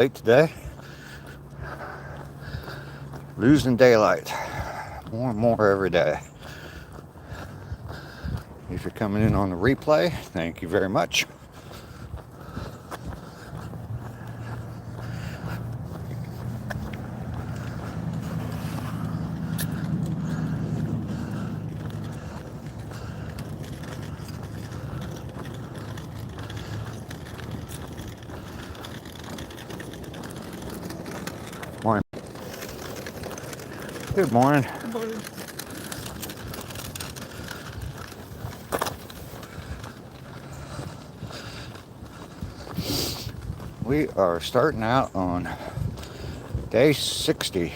late today. Losing daylight more and more every day. If you're coming in on the replay, thank you very much. Morning. Good morning. Good morning. We are starting out on day 60.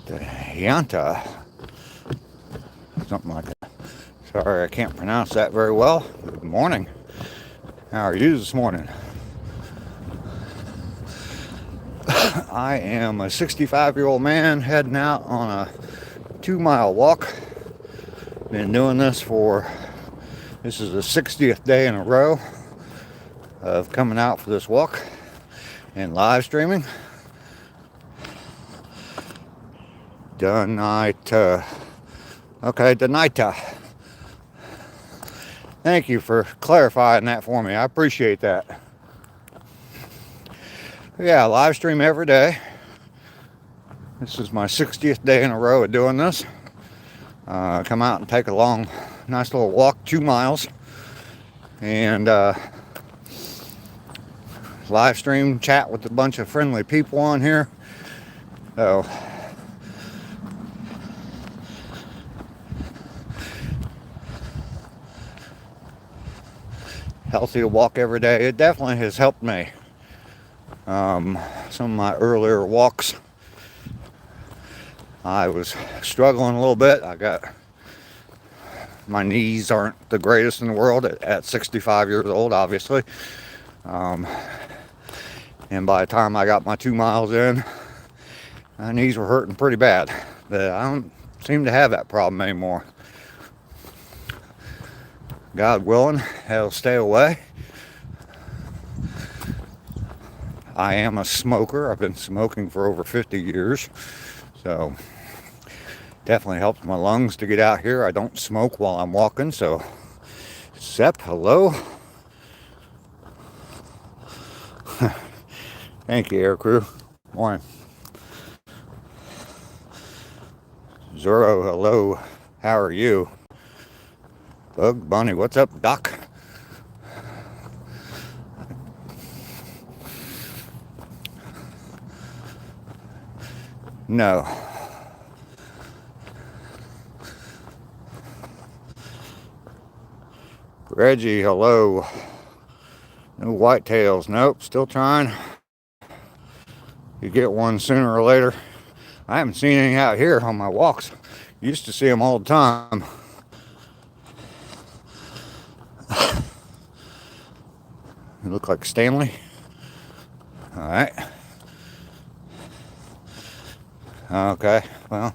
The Yanta, something like that. Sorry, I can't pronounce that very well. Good morning. How are you this morning? I am a 65-year-old man heading out on a 2-mile walk. Been doing this this is the 60th day in a row of coming out for this walk and live streaming. Donita. Thank you for clarifying that for me. I appreciate that. Yeah, live stream every day. This is my 60th day in a row of doing this. Come out and take a nice little walk, 2 miles, and live stream, chat with a bunch of friendly people on here. So, healthy to walk every day. It definitely has helped me. Some of my earlier walks, I was struggling a little bit. My knees aren't the greatest in the world at 65 years old, obviously. And by the time I got my 2 miles in, my knees were hurting pretty bad. But I don't seem to have that problem anymore. God willing, it'll stay away. I am a smoker. I've been smoking for over 50 years. So definitely helps my lungs to get out here. I don't smoke while I'm walking. So Sep, hello. Thank you, air crew. Morning. Zoro, hello. How are you? Bug Bunny, what's up, Doc? No. Reggie, hello. No whitetails. Nope, still trying. You get one sooner or later. I haven't seen any out here on my walks. Used to see them all the time. You look like Stanley. All right. Okay. Well,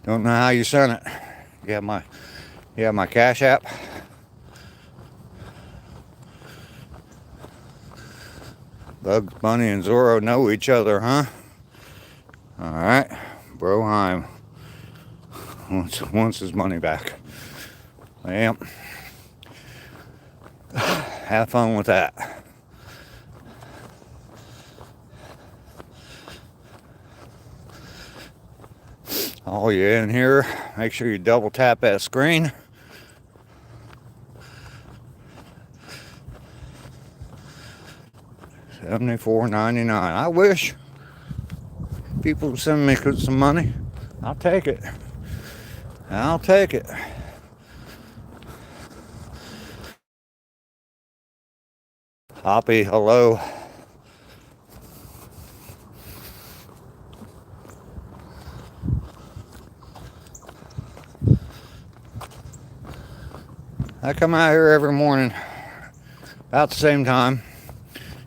don't know how you sent it. You have my Cash App. Bugs Bunny and Zorro know each other, huh? All right, Broheim wants his money back. Well, have fun with that. All you in here, make sure you double tap that screen. $74.99. I wish people would send me some money. I'll take it. I'll take it. Hoppy, hello. I come out here every morning about the same time.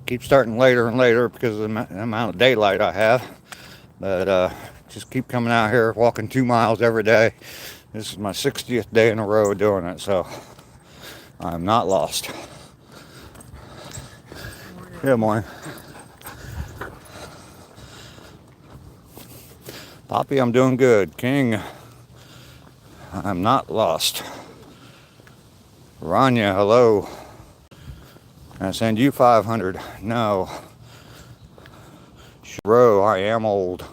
Keep starting later and later because of the amount of daylight I have. But just keep coming out here, walking 2 miles every day. This is my 60th day in a row doing it, so I'm not lost. Good morning. Poppy, I'm doing good. King, I'm not lost. Rania, hello. Can I send you 500? No. Shro, I am old.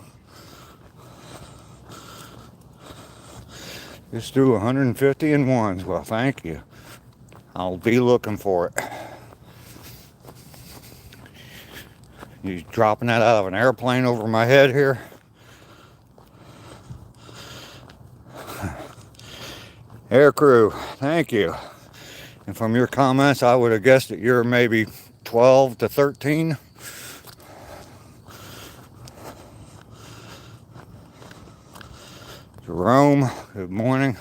Just do 150 in ones. Well, thank you. I'll be looking for it. You dropping that out of an airplane over my head here? Air crew, thank you. And from your comments, I would have guessed that you're maybe 12 to 13. Jerome, good morning.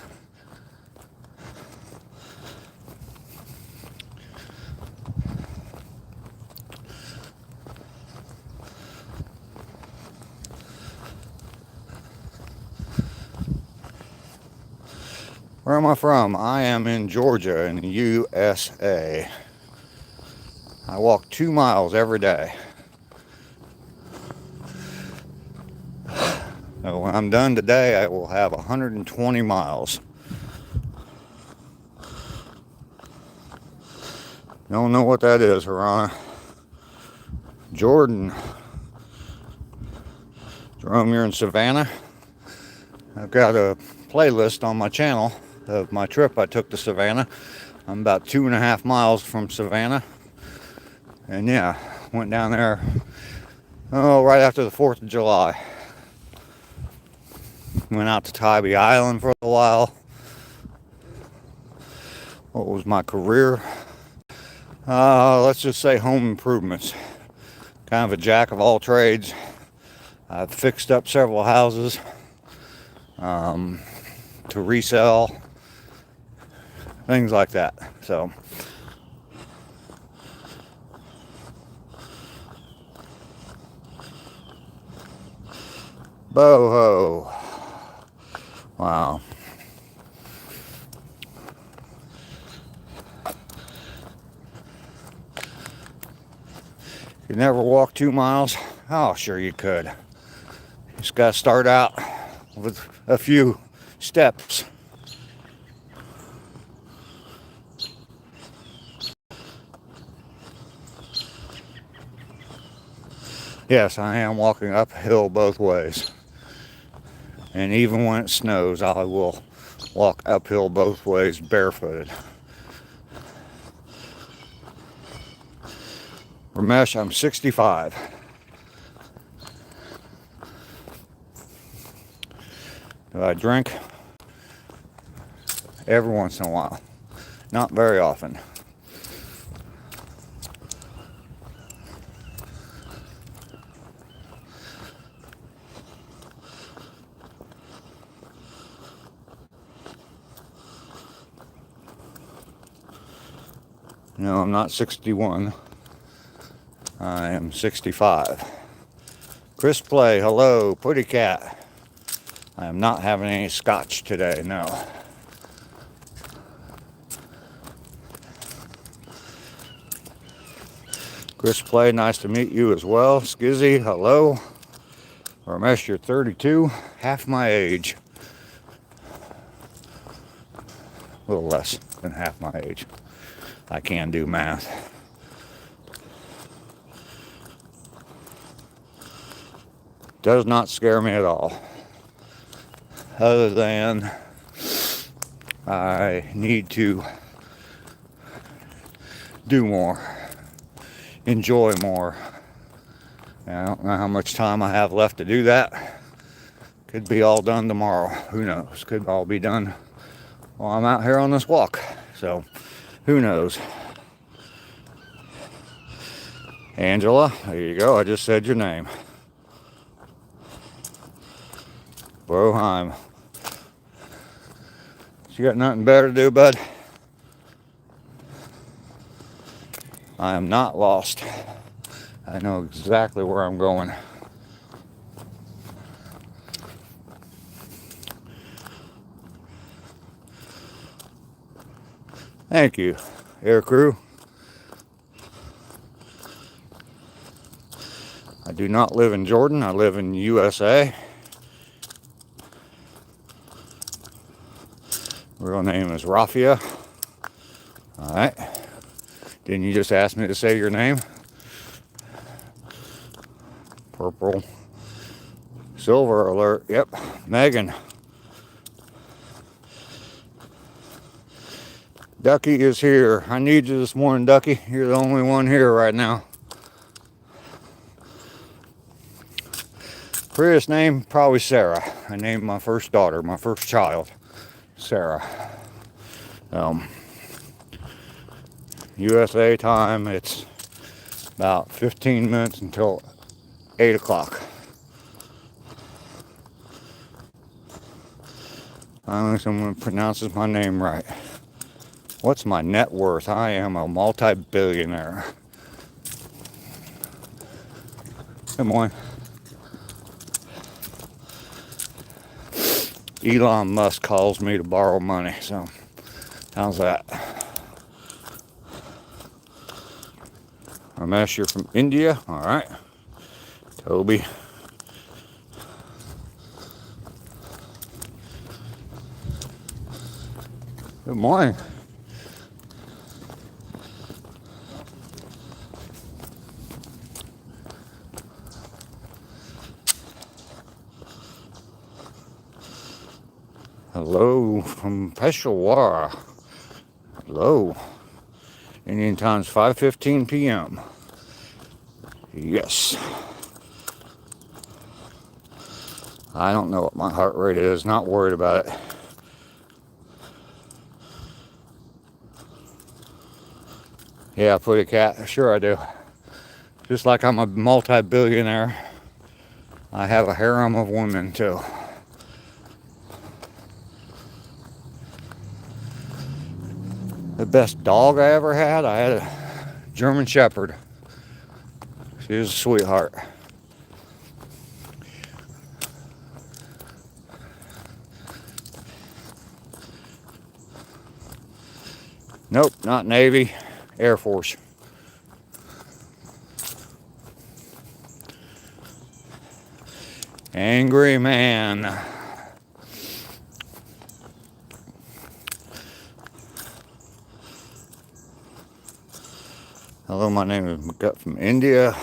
Where am I from? I am in Georgia in the USA. I walk 2 miles every day. So when I'm done today, I will have 120 miles. Don't know what that is, Harana. Jordan. Jerome, you're in Savannah. I've got a playlist on my channel of my trip I took to Savannah. I'm about 2.5 miles from Savannah. And yeah, went down there, right after the 4th of July. Went out to Tybee Island for a while. What was my career? Let's just say home improvements. Kind of a jack of all trades. I've fixed up several houses to resell, things like that. So boho. Wow. You never walk 2 miles? Oh, sure you could. Just got to start out with a few steps. Yes, I am walking uphill both ways. And even when it snows, I will walk uphill both ways barefooted. Ramesh, I'm 65. Do I drink? Every once in a while. Not very often. No, I'm not 61. I am 65. Chris Play, hello. Putty Cat. I am not having any scotch today, no. Chris Play, nice to meet you as well. Skizzy, hello. Ramesh, you're 32, half my age. A little less than half my age. I can do math. Does not scare me at all. Other than I need to do more, enjoy more. And I don't know how much time I have left to do that. Could be all done tomorrow. Who knows? Could all be done while I'm out here on this walk. So, who knows? Angela, there you go. I just said your name. Broheim. You got nothing better to do, bud? I am not lost. I know exactly where I'm going. Thank you, air crew. I do not live in Jordan. I live in USA. Real name is Rafia. All right. Didn't you just ask me to say your name? Purple. Silver alert. Yep. Megan. Ducky is here. I need you this morning, Ducky. You're the only one here right now. Prettiest name, probably Sarah. I named my first daughter, my first child, Sarah. USA time, it's about 15 minutes until 8 o'clock. Finally, someone pronounces my name right. What's my net worth? I am a multi-billionaire. Good morning. Elon Musk calls me to borrow money, so how's that? Ramesh, you're from India? All right. Toby. Good morning. Hello from Peshawar. Hello. Indian time's 5:15 p.m. Yes. I don't know what my heart rate is. Not worried about it. Yeah, put a cat. Sure I do. Just like I'm a multi-billionaire, I have a harem of women too. The best dog I ever had, I had a German Shepherd. She was a sweetheart. Nope, not Navy, Air Force. Angry man. Hello, my name is McGutt from India.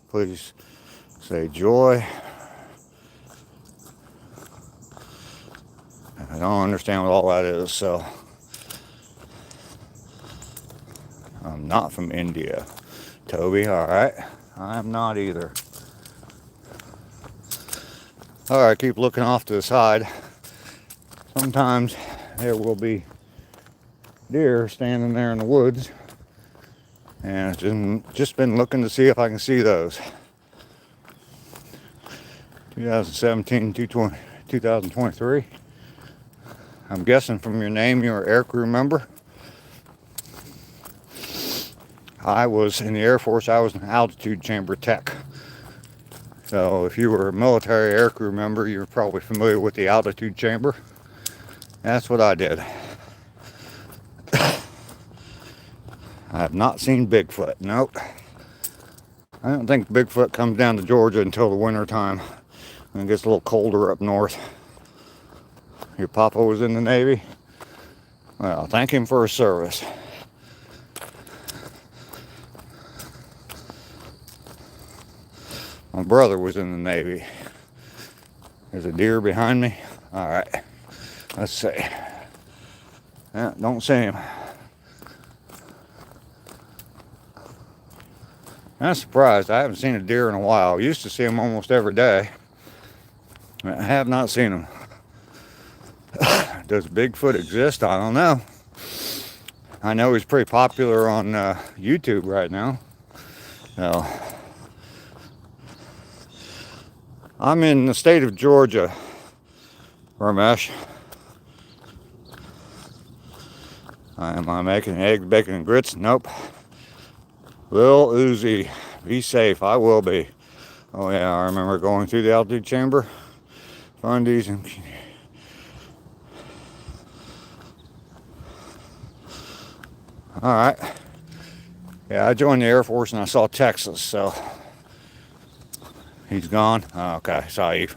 Please say joy. I don't understand what all that is, so I'm not from India. Toby, all right. I'm not either. All right, keep looking off to the side. Sometimes there will be deer standing there in the woods, and I've just been looking to see if I can see those. 2017, 2023. I'm guessing from your name you're an air crew member. I was in the Air Force. I was an altitude chamber tech. So if you were a military aircrew member, you're probably familiar with the altitude chamber. That's what I did. I have not seen Bigfoot. Nope. I don't think Bigfoot comes down to Georgia until the winter time. When it gets a little colder up north. Your papa was in the Navy? Well, thank him for his service. My brother was in the Navy. There's a deer behind me. All right, let's see. Yeah, don't see him. I'm surprised. I haven't seen a deer in a while. I used to see him almost every day. I have not seen him. Does Bigfoot exist? I don't know. I know he's pretty popular on YouTube right now. So, I'm in the state of Georgia, Ramesh. Am I making eggs, bacon, and grits? Nope. Lil Uzi, be safe. I will be. Oh yeah, I remember going through the altitude chamber, fundies, and all right. Yeah, I joined the Air Force and I saw Texas, so he's gone. Oh, okay, saw you.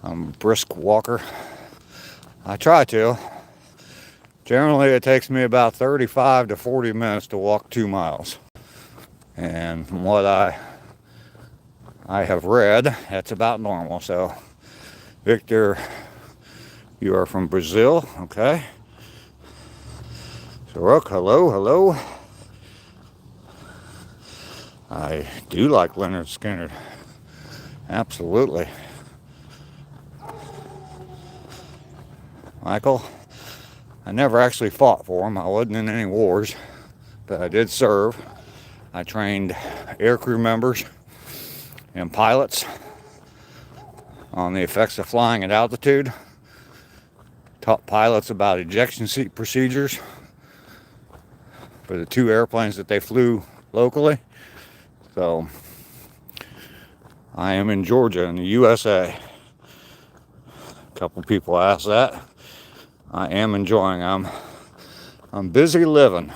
I'm a brisk walker. I try to. Generally, it takes me about 35 to 40 minutes to walk 2 miles. And from what I have read, that's about normal. So, Victor, you are from Brazil, okay? So, Rook, hello, hello. I do like Leonard Skinner. Absolutely. Michael, I never actually fought for him. I wasn't in any wars, but I did serve. I trained aircrew members and pilots on the effects of flying at altitude. Taught pilots about ejection seat procedures for the 2 airplanes that they flew locally. So I am in Georgia in the USA. A couple people asked that. I am enjoying. I'm busy living.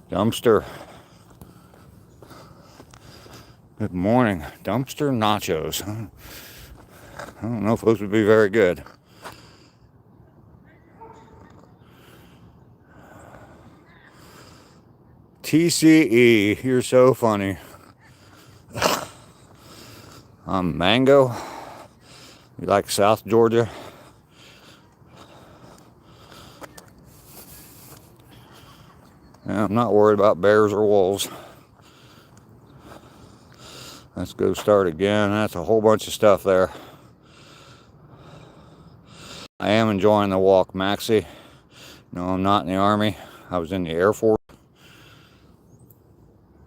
Dumpster. Good morning. Dumpster nachos. I don't know if those would be very good. TCE, you're so funny. I'm Mango. You like South Georgia? Yeah, I'm not worried about bears or wolves. Let's go start again. That's a whole bunch of stuff there. I am enjoying the walk, Maxie. No, I'm not in the Army. I was in the Air Force.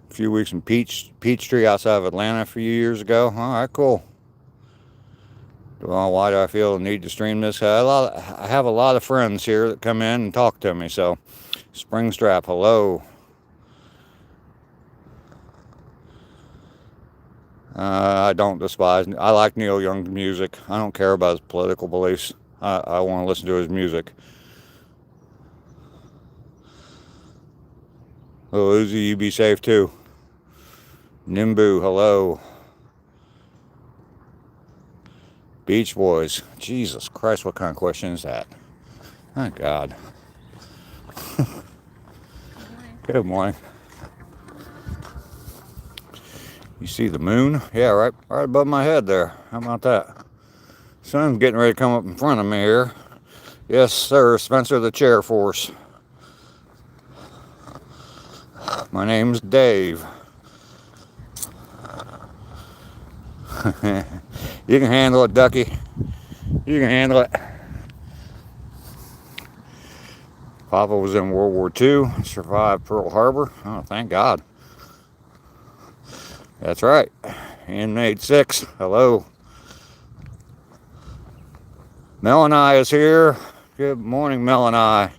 A few weeks in Peachtree outside of Atlanta a few years ago. All right, cool. Well, why do I feel the need to stream this? I have a lot of friends here that come in and talk to me. So, Springstrap, hello. I don't despise. I like Neil Young's music. I don't care about his political beliefs. I want to listen to his music. Oh, Uzi, you be safe too. Nimbu, hello. Beach Boys. Jesus Christ, what kind of question is that? My God. Good morning. You see the moon? Yeah, right above my head there. How about that? Sun's getting ready to come up in front of me here. Yes, sir, Spencer the Chair Force. My name's Dave. You can handle it, Ducky. You can handle it. Papa was in World War II, survived Pearl Harbor. Oh, thank God. That's right. Inmate 6, hello. Melanie is here. Good morning, Melanie.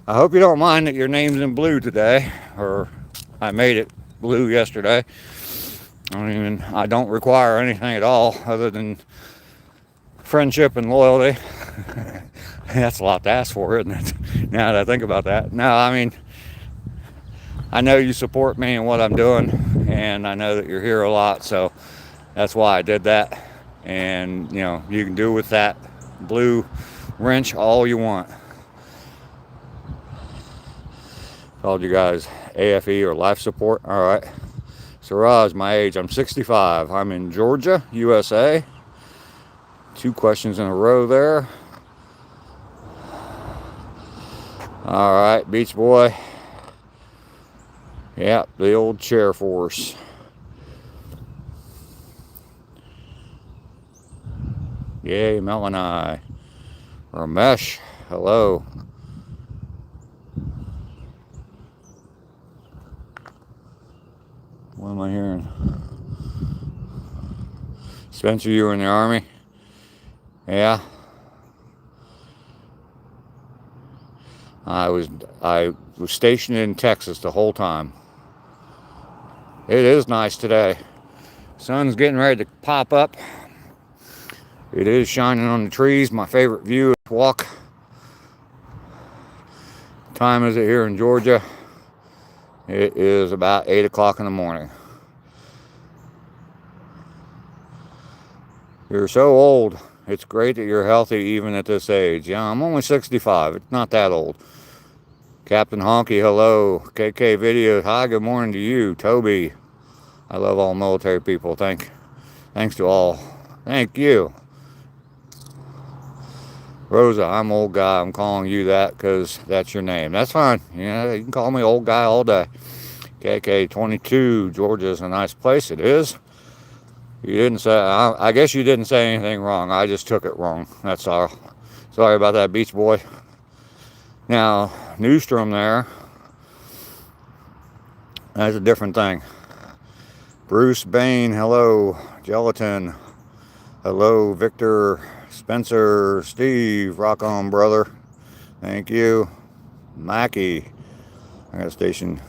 I hope you don't mind that your name's in blue today, or I made it blue yesterday. I don't require anything at all other than friendship and loyalty. That's a lot to ask for, isn't it? Now that I think about that. No, I mean, I know you support me and what I'm doing, and I know that you're here a lot, so that's why I did that. And, you know, you can do with that blue wrench all you want. Called you guys AFE or life support. All right. Siraj, my age, I'm 65. I'm in Georgia, USA. 2 questions in a row there. All right, Beach Boy. Yep, the old Chair Force. Yay, Melanie. Ramesh, hello. What am I hearing? Spencer, you were in the Army? Yeah. I was stationed in Texas the whole time. It is nice today. Sun's getting ready to pop up. It is shining on the trees. My favorite view of the walk. Time is it here in Georgia? It is about 8 o'clock in the morning. You're so old. It's great that you're healthy even at this age. Yeah, I'm only 65. It's not that old. Captain Honky, hello. KK Video, hi, good morning to you. Toby, I love all military people. Thanks to all. Thank you. Rosa, I'm old guy. I'm calling you that because that's your name. That's fine. Yeah, you can call me old guy all day. KK22, Georgia is a nice place. It is. You didn't say, I guess you didn't say anything wrong. I just took it wrong. That's all. Sorry about that, Beach Boy. Now, Newstrom there. That's a different thing. Bruce Bain, hello. Gelatin, hello. Victor, Spencer, Steve, rock on, brother. Thank you. Mackie, I got a station.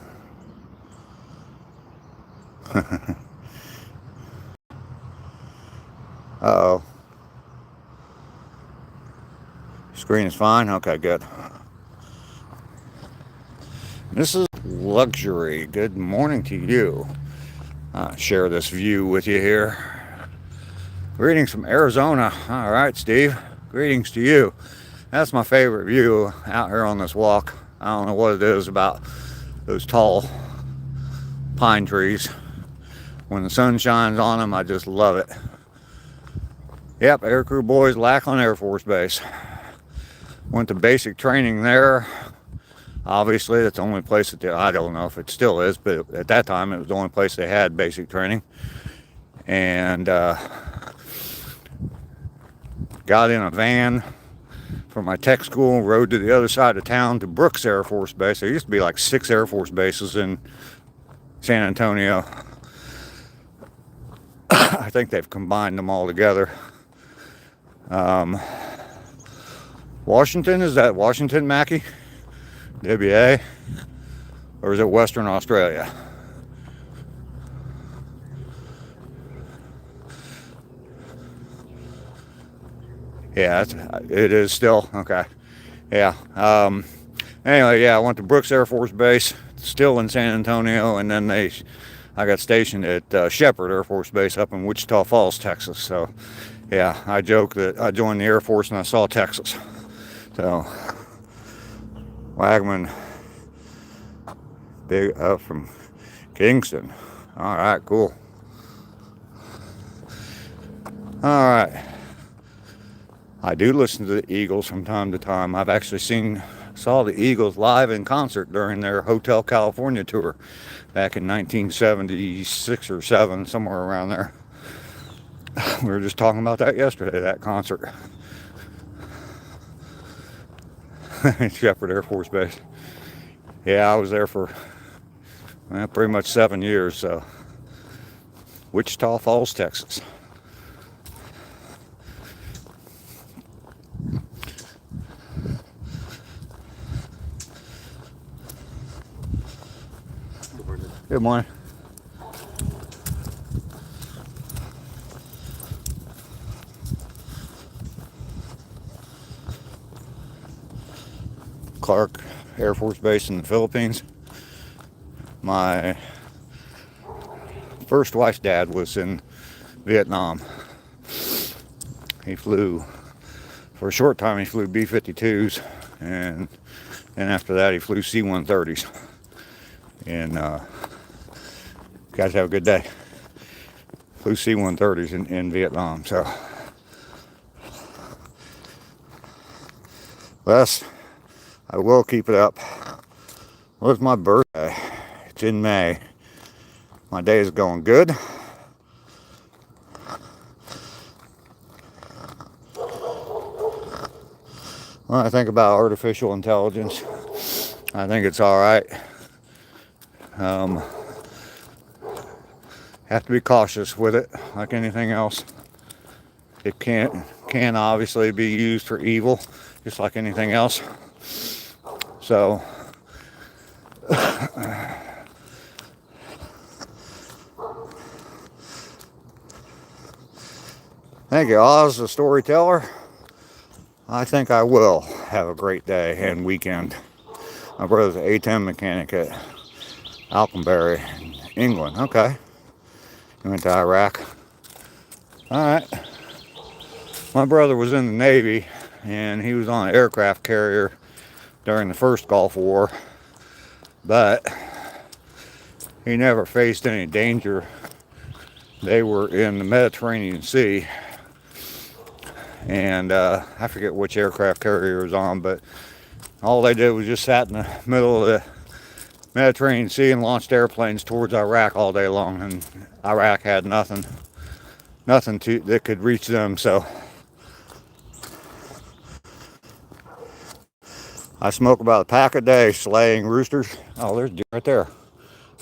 Uh-oh. Screen is fine? Okay, good. This is Luxury. Good morning to you. Share this view with you here. Greetings from Arizona. All right, Steve. Greetings to you. That's my favorite view out here on this walk. I don't know what it is about those tall pine trees. When the sun shines on them, I just love it. Yep, Aircrew Boys, Lackland Air Force Base. Went to basic training there. Obviously, that's the only place that I don't know if it still is, but at that time, it was the only place they had basic training. And got in a van from my tech school, rode to the other side of town to Brooks Air Force Base. There used to be like 6 Air Force bases in San Antonio. I think they've combined them all together. Washington, is that Washington, Mackie? WA? Or is it Western Australia? Yeah, it is still. Okay. Yeah. Anyway, yeah, I went to Brooks Air Force Base, still in San Antonio, and then I got stationed at Shepherd Air Force Base up in Wichita Falls, Texas. So, yeah, I joke that I joined the Air Force and I saw Texas. So, Wagman, big up from Kingston. All right, cool. All right. I do listen to the Eagles from time to time. I've actually saw the Eagles live in concert during their Hotel California tour back in 1976 or 7, somewhere around there. We were just talking about that yesterday, that concert. Shepherd Air Force Base. Yeah, I was there for pretty much 7 years. So, Wichita Falls, Texas. Good morning. Clark Air Force Base in the Philippines. My first wife's dad was in Vietnam. He flew, for a short time, he flew B-52s, and then after that he flew C-130s. And guys have a good day. Flew C-130s in Vietnam. So, Wes, I will keep it up. What's my birthday? It's in May. My day is going good. When I think about artificial intelligence, I think it's all right. Have to be cautious with it, like anything else. It can obviously be used for evil, just like anything else. So thank you, Oz, the storyteller. I think I will have a great day and weekend. My brother's an A10 mechanic at Alconbury, England. Okay. He went to Iraq. Alright. My brother was in the Navy, and he was on an aircraft carrier during the first Gulf War, but he never faced any danger. They were in the Mediterranean Sea, and I forget which aircraft carrier it was on, but all they did was just sat in the middle of the Mediterranean Sea and launched airplanes towards Iraq all day long, and Iraq had nothing that could reach them. So I smoke about a pack a day slaying roosters. Oh, there's a deer right there.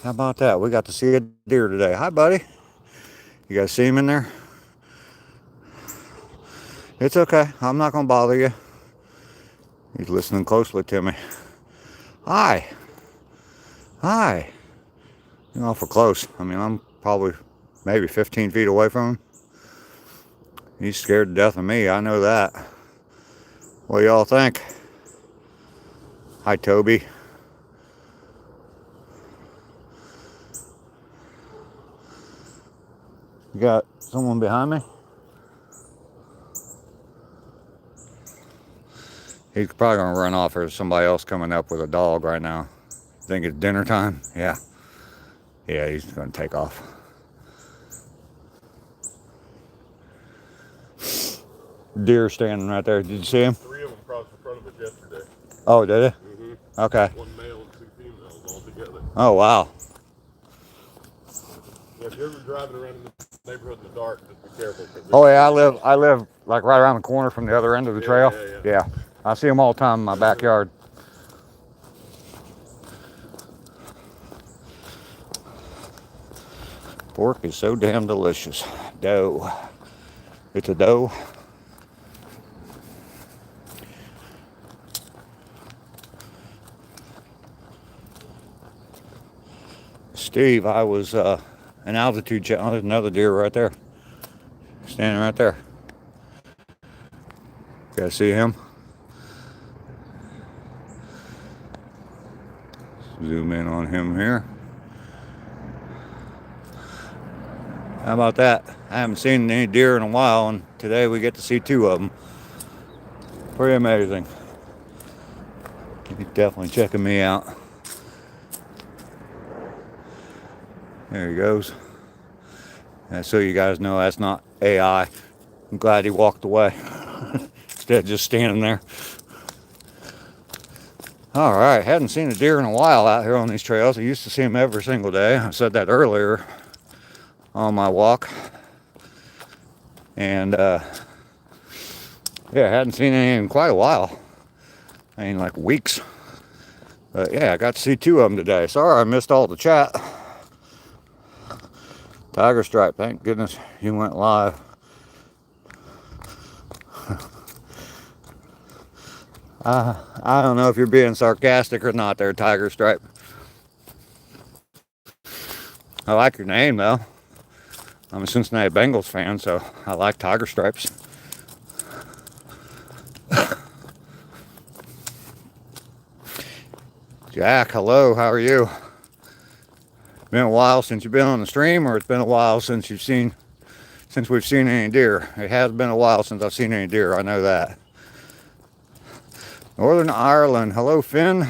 How about that? We got to see a deer today. Hi, buddy. You guys see him in there? It's okay. I'm not going to bother you. He's listening closely to me. Hi. Hi. You're awful close. I mean, I'm probably maybe 15 feet away from him. He's scared to death of me. I know that. What do y'all think? Hi, Toby. You got someone behind me? He's probably going to run off. There's somebody else coming up with a dog right now. Think it's dinner time? Yeah. Yeah, he's going to take off. Deer standing right there. Did you see him? 3 of them crossed in front of us yesterday. Oh, did it? Mm-hmm. Okay. 1 male and 2 females all together. Oh, wow. Yeah, if you're ever driving around in the neighborhood in the dark, just be careful. Oh, yeah, I live like right around the corner from the other end of the trail. Yeah. I see them all the time in my backyard. Pork is so damn delicious. Dough. It's a dough. Steve, I was an altitude check. Oh, there's another deer right there. Standing right there. You guys see him? Zoom in on him here. How about that? I haven't seen any deer in a while, and today we get to see 2 of them. Pretty amazing. He's definitely checking me out. There he goes. And so you guys know that's not AI. I'm glad he walked away instead of just standing there. All right, hadn't seen a deer in a while out here on these trails. I used to see them every single day. I said that earlier on my walk. And yeah, hadn't seen any in quite a while. I mean, like weeks. But yeah, I got to see 2 of them today. Sorry I missed all the chat. Tiger Stripe, thank goodness you went live. I don't know if you're being sarcastic or not there, Tiger Stripe. I like your name, though. I'm a Cincinnati Bengals fan, so I like Tiger Stripes. Jack, hello, how are you? Been a while since you've been on the stream, or it's been a while since we've seen any deer? It has been a while since I've seen any deer, I know that. Northern Ireland, hello Finn.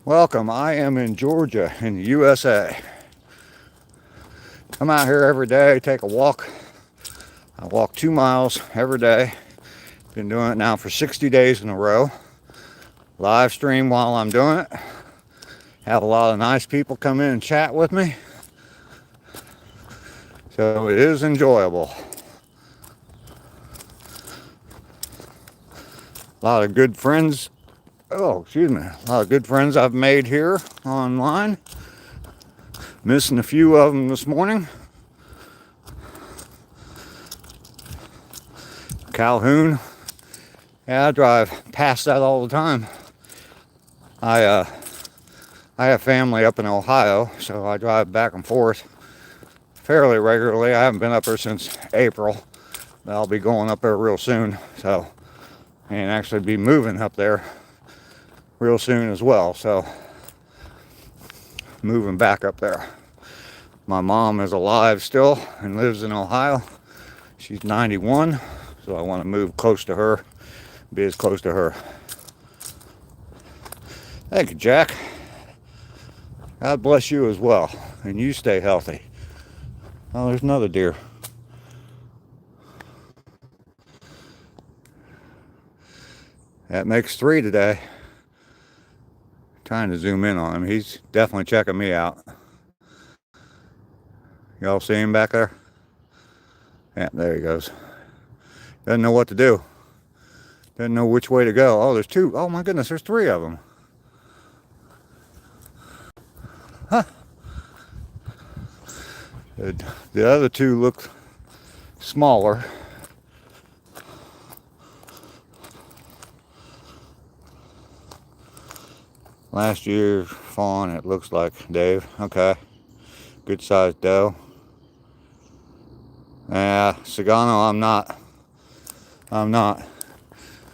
Welcome, I am in Georgia in the USA. Come out here every day, take a walk. I walk 2 miles every day. Been doing it now for 60 days in a row. Live stream while I'm doing it. Have a lot of nice people come in and chat with me. So it is enjoyable. A lot of good friends. Oh, excuse me. A lot of good friends I've made here online. Missing a few of them this morning. Calhoun. Yeah, I drive past that all the time. I have family up in Ohio, so I drive back and forth fairly regularly. I haven't been up there since April, but I'll be going up there real soon. So, and actually be moving up there real soon as well. So, moving back up there. My mom is alive still and lives in Ohio. She's 91, so I want to move close to her, be as close to her. Thank you, Jack. God bless you as well, and you stay healthy. Oh, there's another deer. That makes 3 today. Trying to zoom in on him. He's definitely checking me out. Y'all see him back there? Yeah, there he goes. Doesn't know what to do. Doesn't know which way to go. Oh, there's 2. Oh my goodness, there's 3 of them. Huh. The other 2 look smaller. Last year's fawn, it looks like, Dave. Okay. Good sized doe. Yeah, Sagano, I'm not.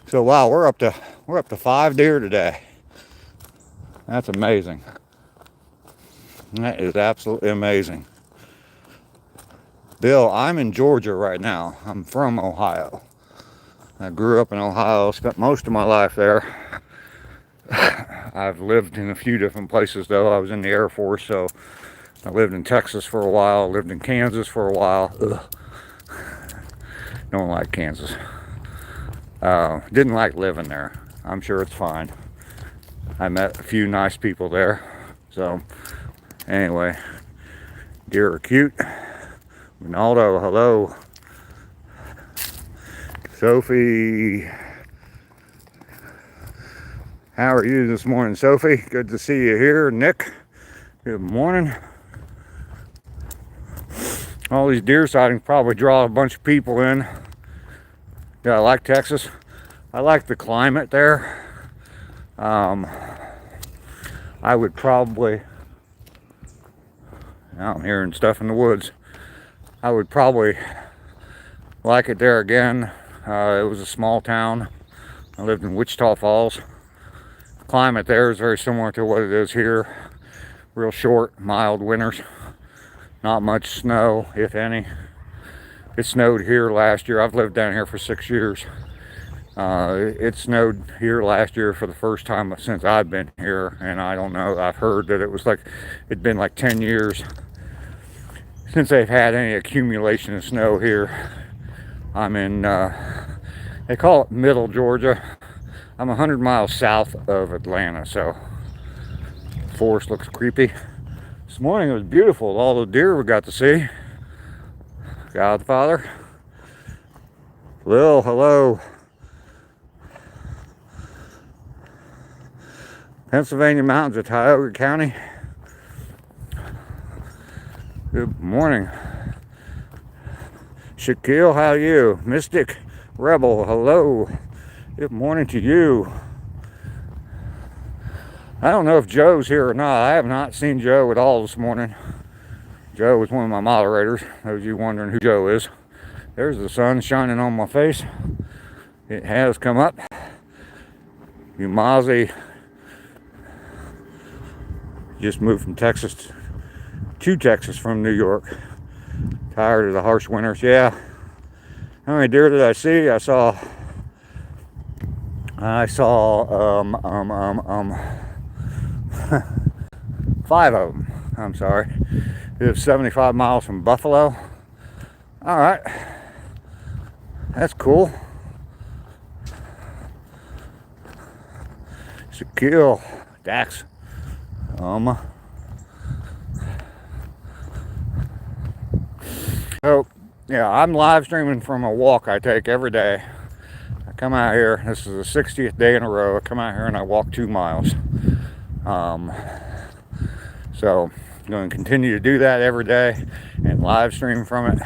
So wow, we're up to 5 deer today. That's amazing. That is absolutely amazing. Bill, I'm in Georgia right now. I'm from Ohio. I grew up in Ohio, spent most of my life there. I've lived in a few different places though. I was in the Air Force, so I lived in Texas for a while, lived in Kansas for a while. Ugh. Don't like Kansas. Didn't like living there. I'm sure it's fine. I met a few nice people there. So, anyway, deer are cute. Ronaldo, hello. Sophie. How are you this morning, Sophie? Good to see you here. Nick, good morning. All these deer sightings probably draw a bunch of people in. Yeah, I like Texas. I like the climate there. I would probably, now I'm hearing stuff in the woods. I would probably like it there again. It was a small town. I lived in Wichita Falls. Climate there is very similar to what it is here. Real short, mild winters. Not much snow, if any. It snowed here last year. I've lived down here for 6 years. It snowed here last year for the first time since I've been here, and I don't know, I've heard that it was like, it'd been like 10 years since they've had any accumulation of snow here. I'm in, they call it middle Georgia. I'm 100 miles south of Atlanta, so the forest looks creepy. This morning it was beautiful, all the deer we got to see. Godfather. Lil, hello. Pennsylvania Mountains of Tioga County. Good morning. Shaquille, how are you? Mystic Rebel, hello. Good morning to you. I don't know if Joe's here or not. I have not seen Joe at all this morning. Joe was one of my moderators. Those of you wondering who Joe is. There's the sun shining on my face. It has come up. Umazi just moved from Texas to Texas from New York. Tired of the harsh winters. Yeah. How many deer did I see? I saw 5 of them. I'm sorry. We live 75 miles from Buffalo. All right. That's cool. Shaquille. Dax. So, yeah, I'm live streaming from a walk I take every day. I come out here. This is the 60th day in a row. I come out here and I walk 2 miles. So I'm going to continue to do that every day and live stream from it.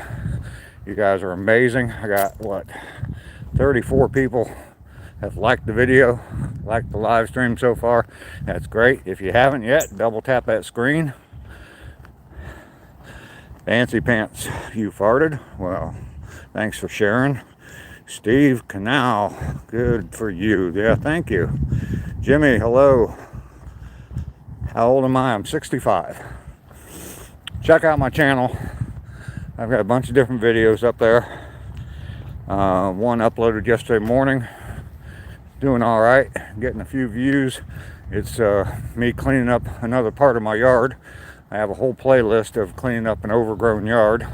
You guys are amazing. I got, what, 34 people have liked the video liked the live stream so far, that's great. If you haven't yet, double tap that screen. Fancy Pants, you farted? Well, thanks for sharing. Steve Canal, good for you. Yeah, thank you. Jimmy, hello. How old am I? I'm 65. Check out my channel. I've got a bunch of different videos up there. One uploaded yesterday morning. Doing all right, getting a few views. It's me cleaning up another part of my yard. I have a whole playlist of cleaning up an overgrown yard.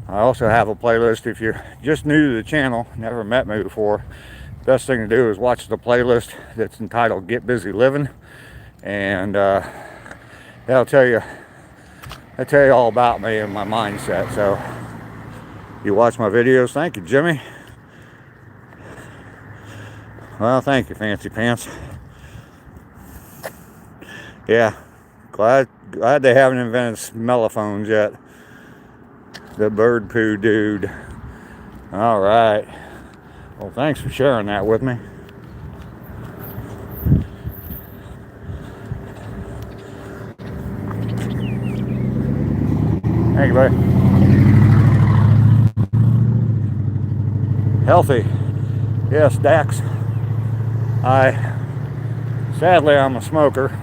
I also have a playlist if you're just new to the channel, never met me before. Best thing to do is watch the playlist that's entitled Get Busy Living, and that'll tell you all about me and my mindset. So you watch my videos. Thank you, Jimmy. Well, thank you, Fancy Pants. Yeah, glad they haven't invented smellophones yet. The bird poo dude. All right. Well, thanks for sharing that with me. Thank you, buddy. Healthy. Yes, Dax. Sadly, I'm a smoker.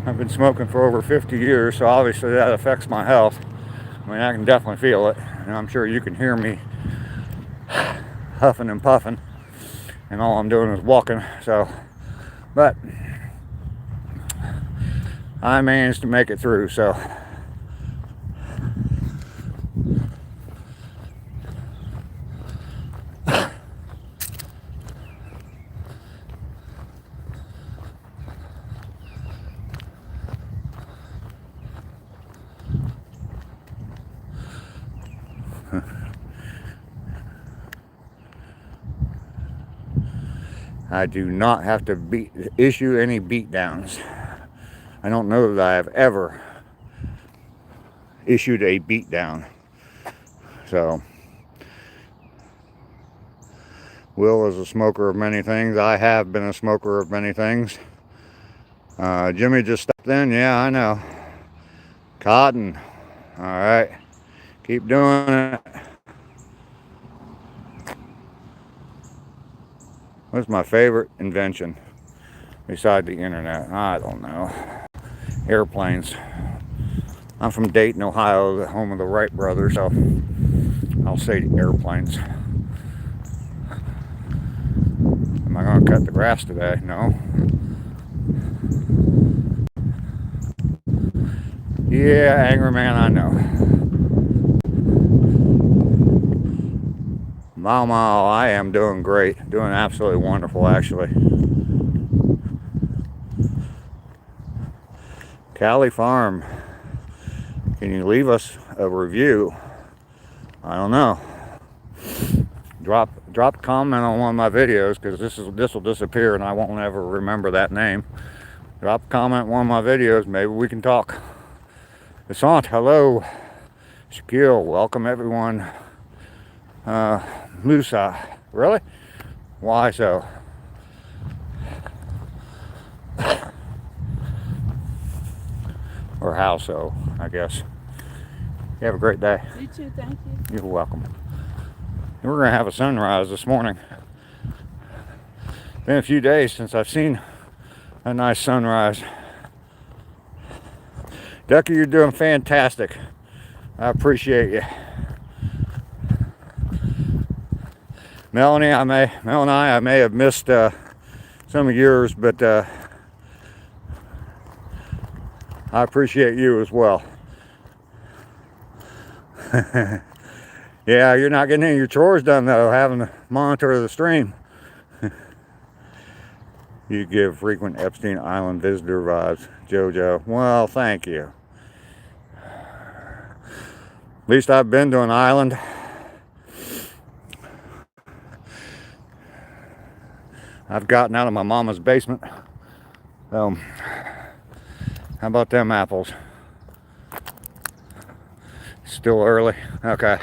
I've been smoking for over 50 years, so obviously that affects my health. I mean, I can definitely feel it, and I'm sure you can hear me huffing and puffing, and all I'm doing is walking. So, but I managed to make it through. So, I do not have to issue any beat downs. I don't know that I have ever issued a beat down. So, Will is a smoker of many things. I have been a smoker of many things. Jimmy just stepped in. Yeah, I know. Cotton. All right. Keep doing it. What's my favorite invention beside the internet? I don't know. Airplanes. I'm from Dayton, Ohio, the home of the Wright brothers, so I'll say airplanes. Am I going to cut the grass today? No. Yeah, Angry Man, I know. Mama, I am doing great. Doing absolutely wonderful, actually. Cali Farm. Can you leave us a review? I don't know. Drop a comment on one of my videos, because this will disappear and I won't ever remember that name. Drop a comment on one of my videos. Maybe we can talk. Asant, hello. Shaquille, welcome everyone. Musa, really? Why so? Or how so, I guess. You have a great day. You too, thank you. You're welcome. We're going to have a sunrise this morning. Been a few days since I've seen a nice sunrise. Ducky, you're doing fantastic. I appreciate you. Melanie, I may have missed some of yours, but I appreciate you as well. Yeah, you're not getting any of your chores done though, having to monitor the stream. You give frequent Epstein Island visitor vibes, Jojo. Well, thank you. At least I've been to an island. I've gotten out of my mama's basement. How about them apples? Still early. Okay.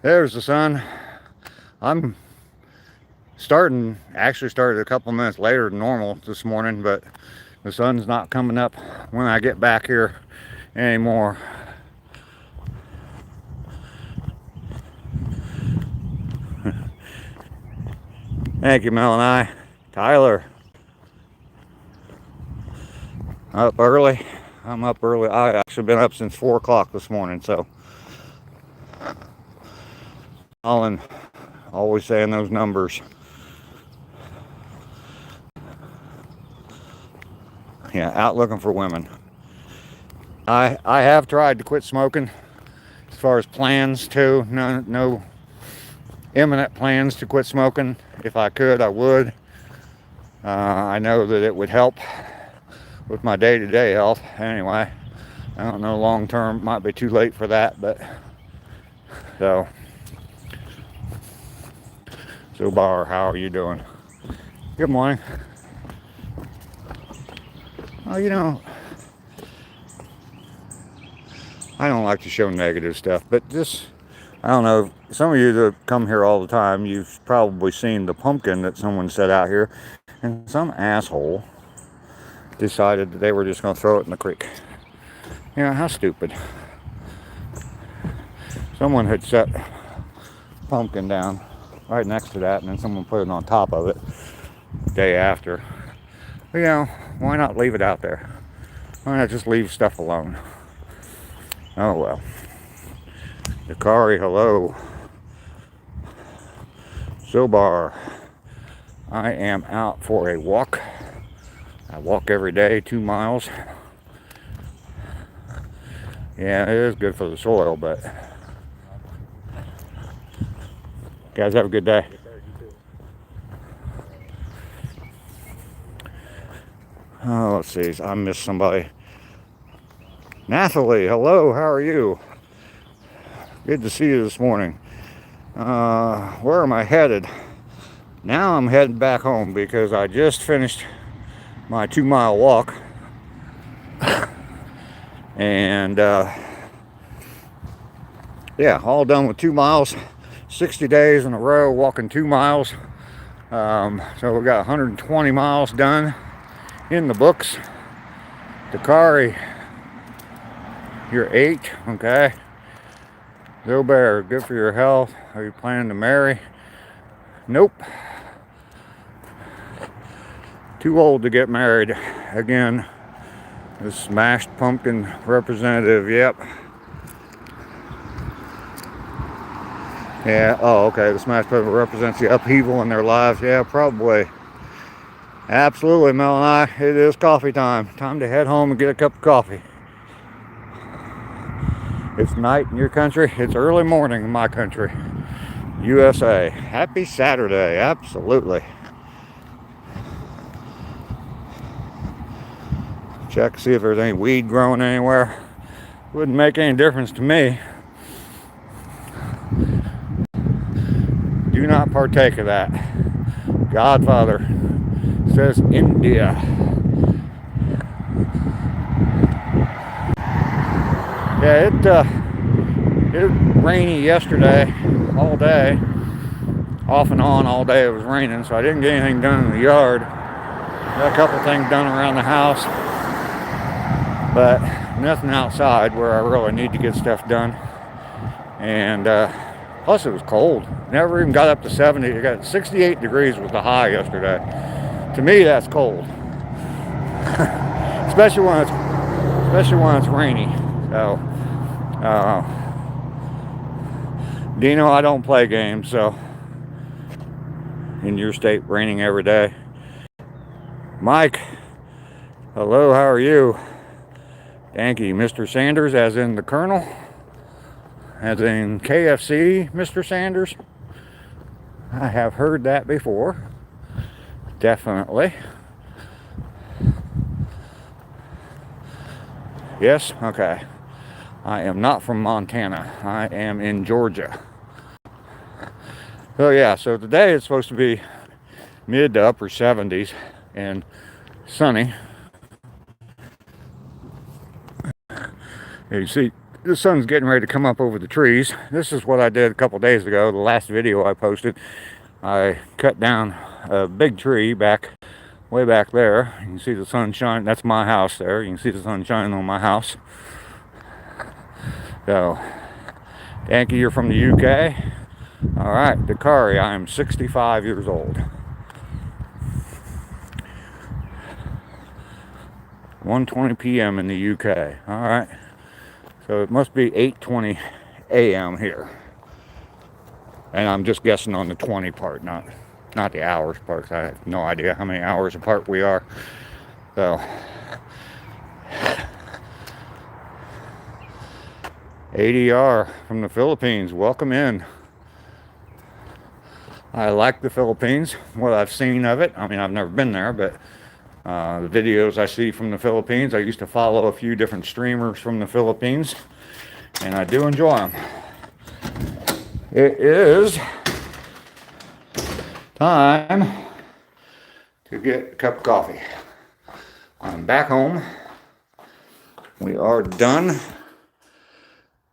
There's the sun. Actually started a couple minutes later than normal this morning, but the sun's not coming up when I get back here anymore. Thank you, Melanie. Tyler. Up early. I'm up early. I actually been up since 4 o'clock this morning, so Colin always saying those numbers. Yeah, out looking for women. I have tried to quit smoking. As far as plans too, no imminent plans to quit smoking. If I could, I would. I know that it would help with my day-to-day health. Anyway, I don't know long term. Might be too late for that, but so Bar, how are you doing? Good morning. Oh, you know, I don't like to show negative stuff, but just, I don't know, some of you that come here all the time, you've probably seen the pumpkin that someone set out here, and some asshole decided that they were just going to throw it in the creek. You know, how stupid. Someone had set pumpkin down right next to that, and then someone put it on top of it the day after. But, you know, why not leave it out there? Why not just leave stuff alone? Oh well. Dakari, hello. Zobar, I am out for a walk. I walk every day, 2 miles. Yeah, it is good for the soil, but guys, have a good day. Oh, let's see. I missed somebody. Nathalie, hello. How are you? Good to see you this morning. Where am I headed? Now I'm heading back home because I just finished my 2 mile walk. And yeah, all done with 2 miles. 60 days in a row walking 2 miles. So we got 120 miles done in the books. Dakari, you're 8, okay. Zobear, good for your health. Are you planning to marry? Nope. Too old to get married again. The smashed pumpkin representative, yep. Yeah, oh, okay, the smashed pumpkin represents the upheaval in their lives. Yeah, probably. Absolutely, Mel and I. It is coffee time. Time to head home and get a cup of coffee. It's night in your country. It's early morning in my country. USA. Happy Saturday. Absolutely. Check to see if there's any weed growing anywhere. Wouldn't make any difference to me. Do not partake of that. Godfather says India. Yeah, it was rainy yesterday all day. Off and on all day it was raining, so I didn't get anything done in the yard. Got a couple things done around the house, but nothing outside where I really need to get stuff done. And plus it was cold. Never even got up to 70. It got 68 degrees was the high yesterday. To me, that's cold. especially when it's rainy. So, Dino, I don't play games, so in your state, raining every day. Mike, hello, how are you? Thank you, Mr. Sanders, as in the Colonel, as in KFC, Mr. Sanders. I have heard that before. Definitely. Yes, okay. I am not from Montana. I am in Georgia. So yeah, so today it's supposed to be mid to upper 70s and sunny. You see, the sun's getting ready to come up over the trees. This is what I did a couple days ago, the last video I posted. I cut down a big tree way back there. You can see the sunshine. That's my house there. You can see the sunshine on my house. So, thank you. You're from the UK. All right, Dakari. I am 65 years old. 1:20 p.m. in the UK. All right. So it must be 8:20 a.m. here. And I'm just guessing on the 20 part, not the hours part. I have no idea how many hours apart we are. So ADR from the Philippines, welcome in. I like the Philippines, what I've seen of it. I mean, I've never been there, but the videos I see from the Philippines, I used to follow a few different streamers from the Philippines, and I do enjoy them. It is time to get a cup of coffee. I'm back home. We are done.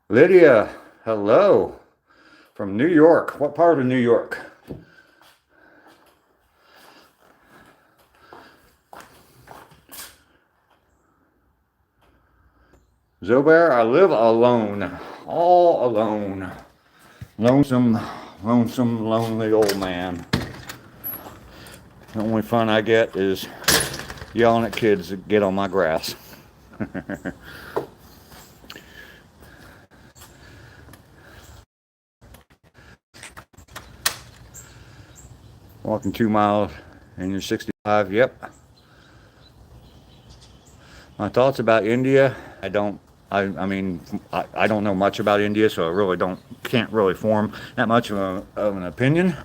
Lydia, hello. From New York. What part of New York? Zobear, I live alone. All alone. Lonesome, lonely old man. The only fun I get is yelling at kids that get on my grass. Walking 2 miles and you're 65, yep. My thoughts about India, I don't know much about India, so I really can't really form that much of an opinion.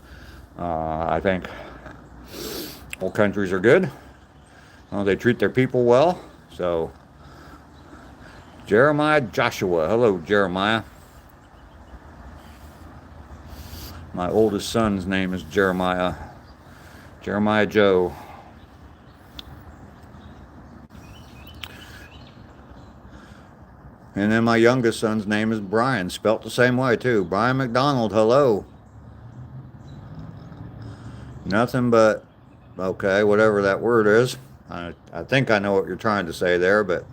I think all countries are good. They treat their people well. So, Jeremiah Joshua. Hello, Jeremiah. My oldest son's name is Jeremiah. Jeremiah Joe. And then my youngest son's name is Brian, spelt the same way too. Brian McDonald, hello. Nothing but, okay, whatever that word is. I think I know what you're trying to say there, but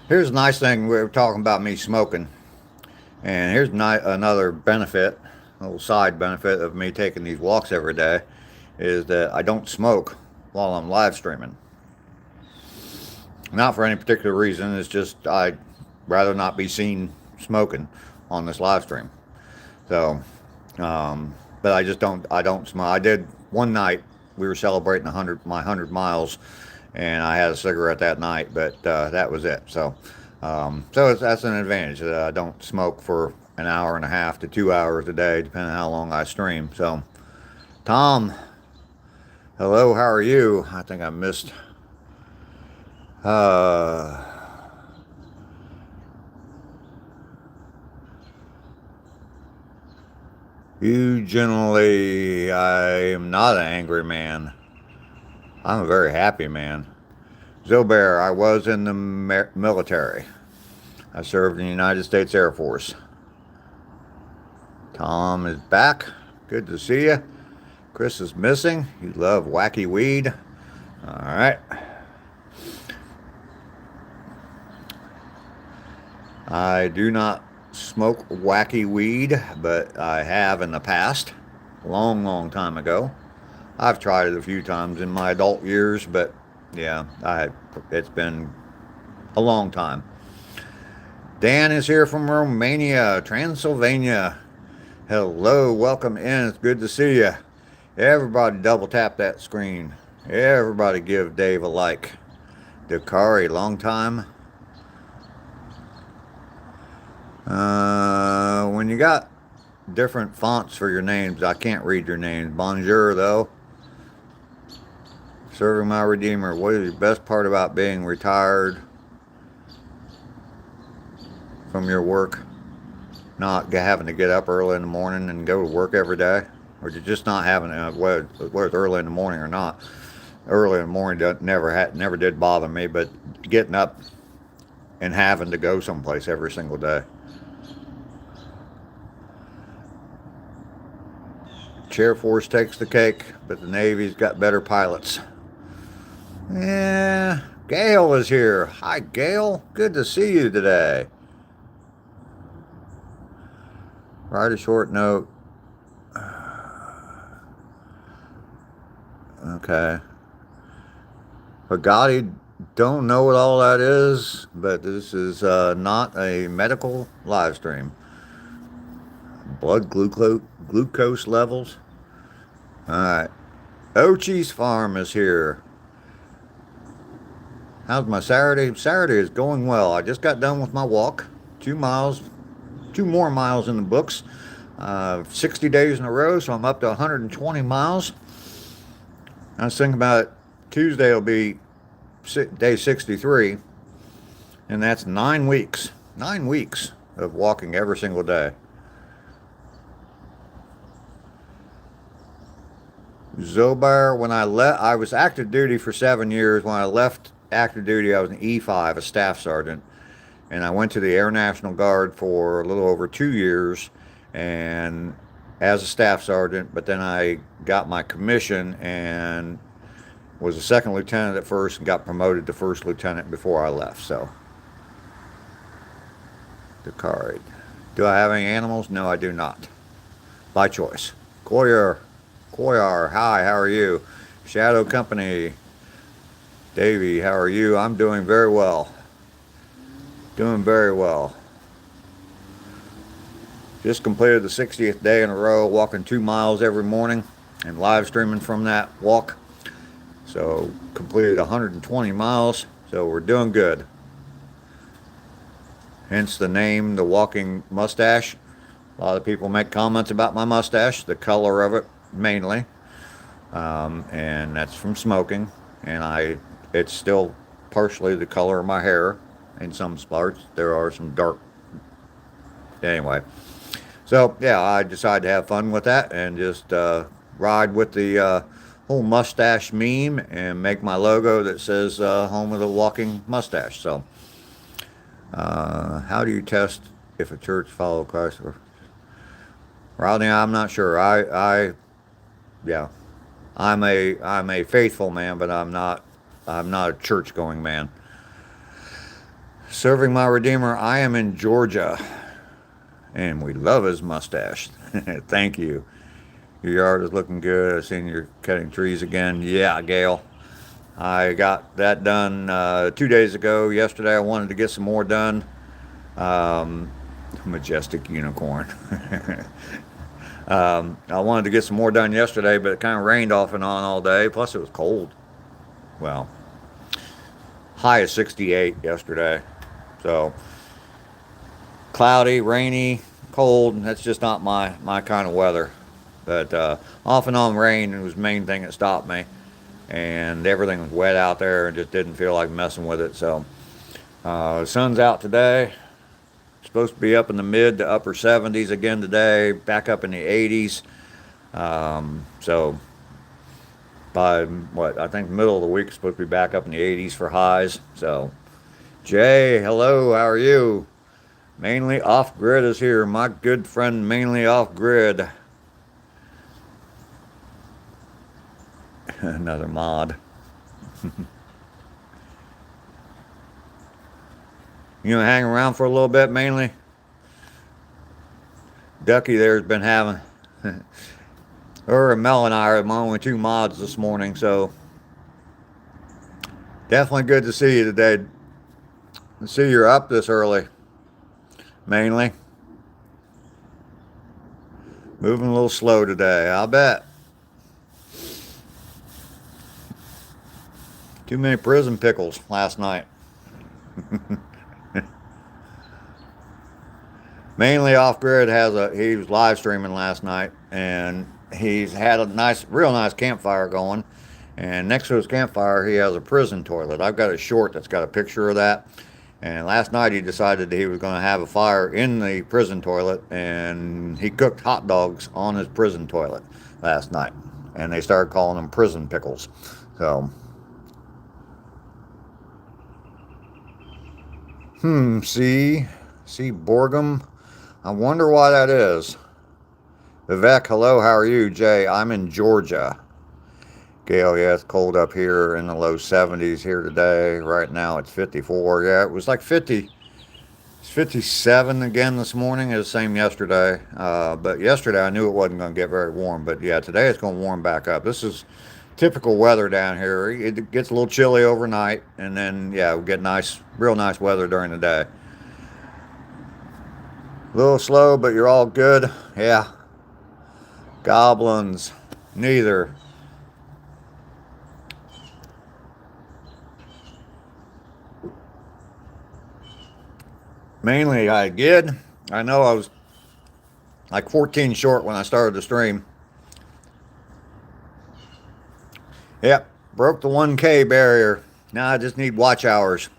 here's a nice thing. We were talking about me smoking. And here's another benefit, a little side benefit of me taking these walks every day, is that I don't smoke while I'm live streaming. Not for any particular reason. It's just I'd rather not be seen smoking on this live stream. So, but I don't smoke. I did one night. We were celebrating my 100 miles, and I had a cigarette that night, but that was it. So, that's an advantage. I don't smoke for an hour and a half to 2 hours a day, depending on how long I stream. So, Tom, hello, how are you? I think I missed. You generally, I am not an angry man. I'm a very happy man. Zobear, I was in the military. I served in the United States Air Force. Tom is back. Good to see you. Chris is missing. You love wacky weed. All right. I do not smoke wacky weed, but I have in the past. Long time ago. I've tried it a few times in my adult years, but yeah, it's been a long time. Dan is here from Romania, Transylvania. Hello, welcome in. It's good to see you. Everybody double tap that screen. Everybody give Dave a like. Dakari, long time. When you got different fonts for your names, I can't read your names. Bonjour, though. Serving my Redeemer. What is the best part about being retired from your work? Not having to get up early in the morning and go to work every day? Or just not having whether it's early in the morning or not. Early in the morning never did bother me, but getting up and having to go someplace every single day. Air Force takes the cake, but the Navy's got better pilots. Yeah, Gail is here. Hi, Gail. Good to see you today. Write a short note. Okay. Pagani, don't know what all that is, but this is not a medical live stream. Blood glucose levels. All right. Ochi's Farm is here. How's my Saturday? Saturday is going well. I just got done with my walk. 2 miles, 2 more miles in the books. 60 days in a row, so I'm up to 120 miles. I was thinking about it. Tuesday will be day 63, and that's 9 weeks. 9 weeks of walking every single day. Zobar, when I left, I was active duty for 7 years. When I left active duty, I was an E5, a staff sergeant, and I went to the Air National Guard for a little over 2 years, and as a staff sergeant, but then I got my commission and was a second lieutenant at first and got promoted to first lieutenant before I left. So, the card. Do I have any animals? No, I do not. By choice. Koyar, hi, how are you? Shadow Company. Davey, how are you? I'm doing very well. Doing very well. Just completed the 60th day in a row, walking 2 miles every morning and live streaming from that walk. So completed 120 miles, so we're doing good. Hence the name, the Walking Mustache. A lot of people make comments about my mustache, the color of it mainly. And that's from smoking. And it's still partially the color of my hair in some parts. There are some dark. Anyway. So, yeah, I decided to have fun with that and just ride with the whole mustache meme and make my logo that says home of the walking mustache. So, how do you test if a church follows Christ? Rodney, I'm not sure. I'm a faithful man, but I'm not a church-going man. Serving my Redeemer, I am in Georgia. And we love his mustache. Thank you. Your yard is looking good. I've seen you're cutting trees again. Yeah, Gail. I got that done 2 days ago. Yesterday I wanted to get some more done. Majestic unicorn. I wanted to get some more done yesterday, but it kind of rained off and on all day. Plus it was cold. Well, high of 68 yesterday. So cloudy, rainy, cold. That's just not my kind of weather. But off and on rain was the main thing that stopped me. And everything was wet out there and just didn't feel like messing with it. So the sun's out today. It's supposed to be up in the mid to upper 70s again today. Back up in the 80s. So by I think middle of the week it's supposed to be back up in the 80s for highs. So Jay, hello, how are you? Mainly Off Grid is here. My good friend Mainly Off Grid. Another mod. You know, hang around for a little bit, Mainly. Ducky there's been having. Her and Mel and I are my only 2 mods this morning, so definitely good to see you today. I see you're up this early. Mainly. Moving a little slow today, I'll bet. Too many prison pickles last night. Mainly Off Grid he was live streaming last night, and he's had a real nice campfire going. And next to his campfire, he has a prison toilet. I've got a short that's got a picture of that. And last night he decided that he was going to have a fire in the prison toilet, and he cooked hot dogs on his prison toilet last night. And they started calling them prison pickles. So C Borgum. I wonder why that is. Vivek, hello, how are you? Jay, I'm in Georgia. Gail, yeah, it's cold up here in the low 70s here today. Right now it's 54. Yeah, it was like 50. It's 57 again this morning. It was the same yesterday. But yesterday I knew it wasn't going to get very warm. But yeah, today it's going to warm back up. This is typical weather down here. It gets a little chilly overnight. And then, yeah, we get real nice weather during the day. A little slow, but you're all good. Yeah. Goblins. Neither. Mainly I did. I know I was like 14 short when I started the stream. Yep, broke the 1K barrier. Now I just need watch hours.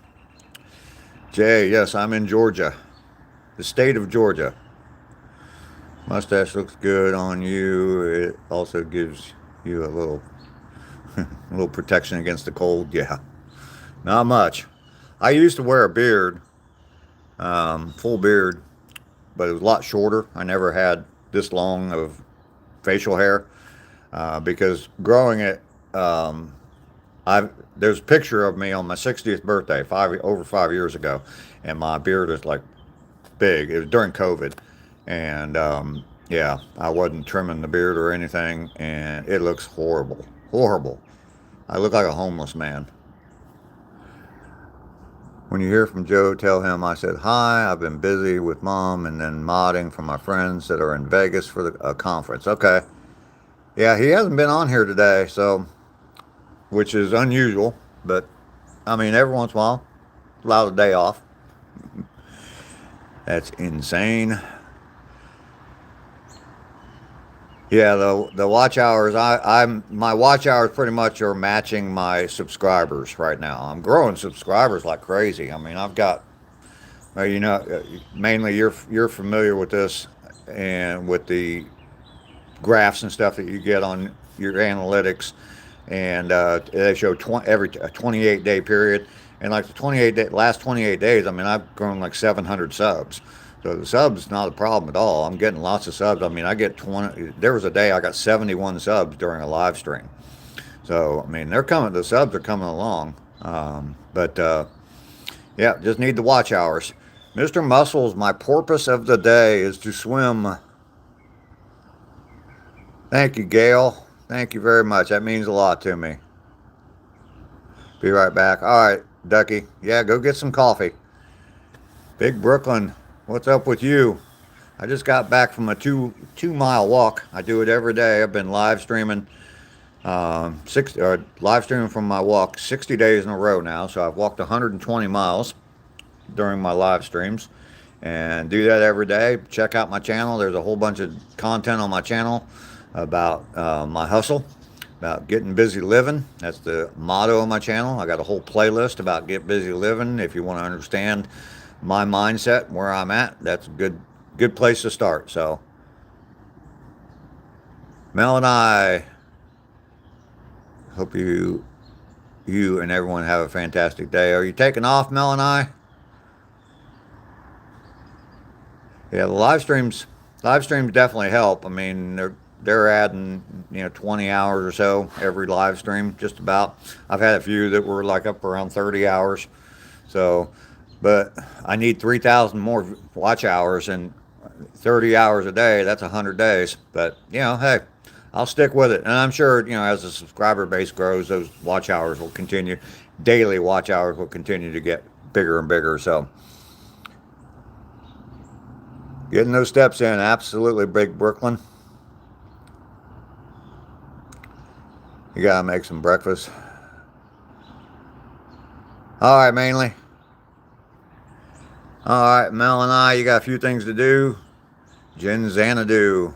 Jay, yes, I'm in Georgia. The state of Georgia. Mustache looks good on you. It also gives you a little protection against the cold. Yeah, not much. I used to wear a beard, full beard, but it was a lot shorter. I never had this long of facial hair because growing it, there's a picture of me on my 60th birthday, over 5 years ago, and my beard is like big. It was during COVID, and yeah, I wasn't trimming the beard or anything, and it looks horrible, horrible. I look like a homeless man. When you hear from Joe, tell him I said hi. I've been busy with mom and then modding for my friends that are in Vegas for a conference. Okay. Yeah, he hasn't been on here today, so, which is unusual, but I mean, every once in a while, allow the day off. That's insane. Yeah, the watch hours. My watch hours pretty much are matching my subscribers right now. I'm growing subscribers like crazy. I mean, I've got, mainly you're familiar with this and with the graphs and stuff that you get on your analytics, and they show every 28-day period, and like the last 28 days, I mean, I've grown like 700 subs. So the subs not a problem at all. I'm getting lots of subs. I mean, I get 20. There was a day I got 71 subs during a live stream. So I mean, they're coming. The subs are coming along. But yeah, just need the watch hours. Mr. Muscles, my porpoise of the day is to swim. Thank you, Gail. Thank you very much. That means a lot to me. Be right back. All right, Ducky. Yeah, go get some coffee. Big Brooklyn. What's up with you? I just got back from a two-mile walk. I do it every day. I've been live streaming live streaming from my walk 60 days in a row now. So I've walked 120 miles during my live streams, and do that every day. Check out my channel. There's a whole bunch of content on my channel about my hustle, about getting busy living. That's the motto of my channel. I got a whole playlist about get busy living. If you want to understand my mindset, where I'm at, that's a good place to start. So Mel and I hope you and everyone have a fantastic day. Are you taking off, Mel and I? Yeah, the live streams definitely help. I mean, they're adding 20 hours or so every live stream, just about. I've had a few that were like up around 30 hours. So, but I need 3,000 more watch hours, and 30 hours a day, that's 100 days. But, hey, I'll stick with it. And I'm sure, as the subscriber base grows, those watch hours will continue. Daily watch hours will continue to get bigger and bigger. So, getting those steps in, absolutely, Big Brooklyn. You gotta make some breakfast. All right, Mainly. All right, Mel and I, you got a few things to do. Jen Xanadu.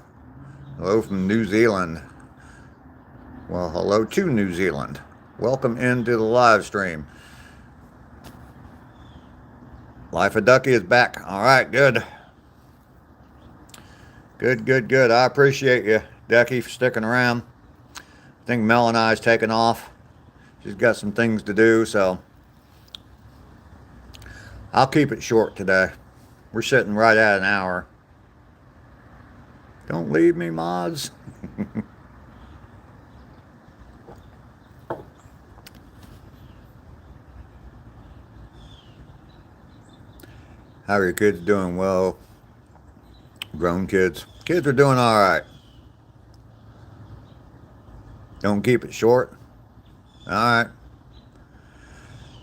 Hello from New Zealand. Well, hello to New Zealand. Welcome into the live stream. Life of Ducky is back. All right, good. Good. I appreciate you, Ducky, for sticking around. I think Mel and I's taking off. She's got some things to do, so I'll keep it short today. We're sitting right at an hour. Don't leave me, mods. How are your kids doing? Well, grown kids. Kids are doing all right. Don't keep it short. All right.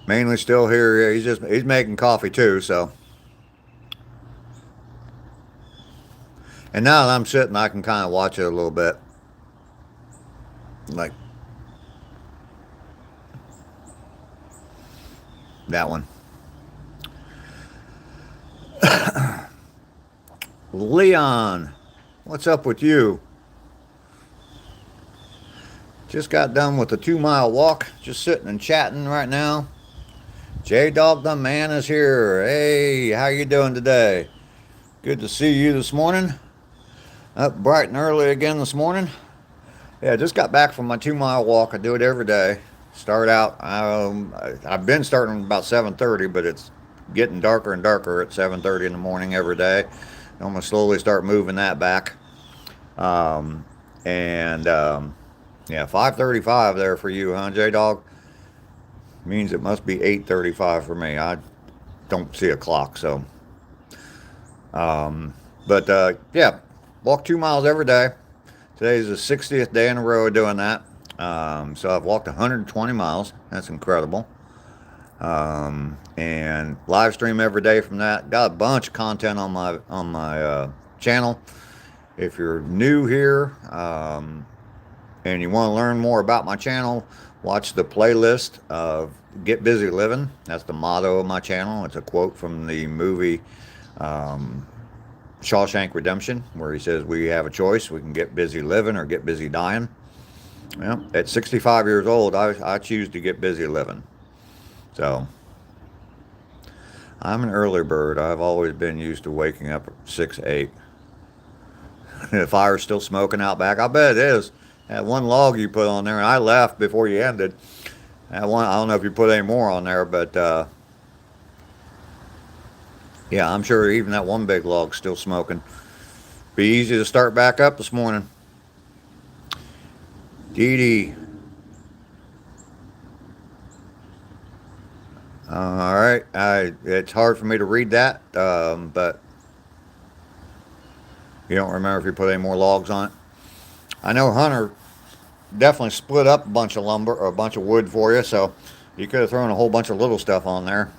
Mainly still here. He's making coffee too. So, and now that I'm sitting, I can kind of watch it a little bit. Like that one. Leon, what's up with you? Just got done with a 2-mile walk. Just sitting and chatting right now. J-Dog the man is here. Hey, how you doing today? Good to see you this morning. Up bright and early again this morning. Yeah, just got back from my 2-mile walk. I do it every day. Start out, I've been starting about 7:30, but it's getting darker and darker at 7:30 in the morning every day. I'm going to slowly start moving that back. Yeah, 5:35 there for you, huh, J-Dog? Means it must be 8:35 for me. I don't see a clock, so. Yeah, walk 2 miles every day. Today's the 60th day in a row of doing that. So I've walked 120 miles. That's incredible. And live stream every day from that. Got a bunch of content on my channel. If you're new here and you want to learn more about my channel, watch the playlist of Get Busy Living. That's the motto of my channel. It's a quote from the movie Shawshank Redemption, where he says we have a choice. We can get busy living or get busy dying. Well, at 65 years old, I choose to get busy living. So I'm an early bird. I've always been used to waking up at 6, 8. The fire's still smoking out back. I bet it is. That one log you put on there, and I left before you ended. That one, I don't know if you put any more on there, but yeah, I'm sure even that one big log's still smoking. Be easy to start back up this morning. Dee Dee. All right. It's hard for me to read that, but you don't remember if you put any more logs on it. I know Hunter definitely split up a bunch of lumber or a bunch of wood for you, so you could have thrown a whole bunch of little stuff on there.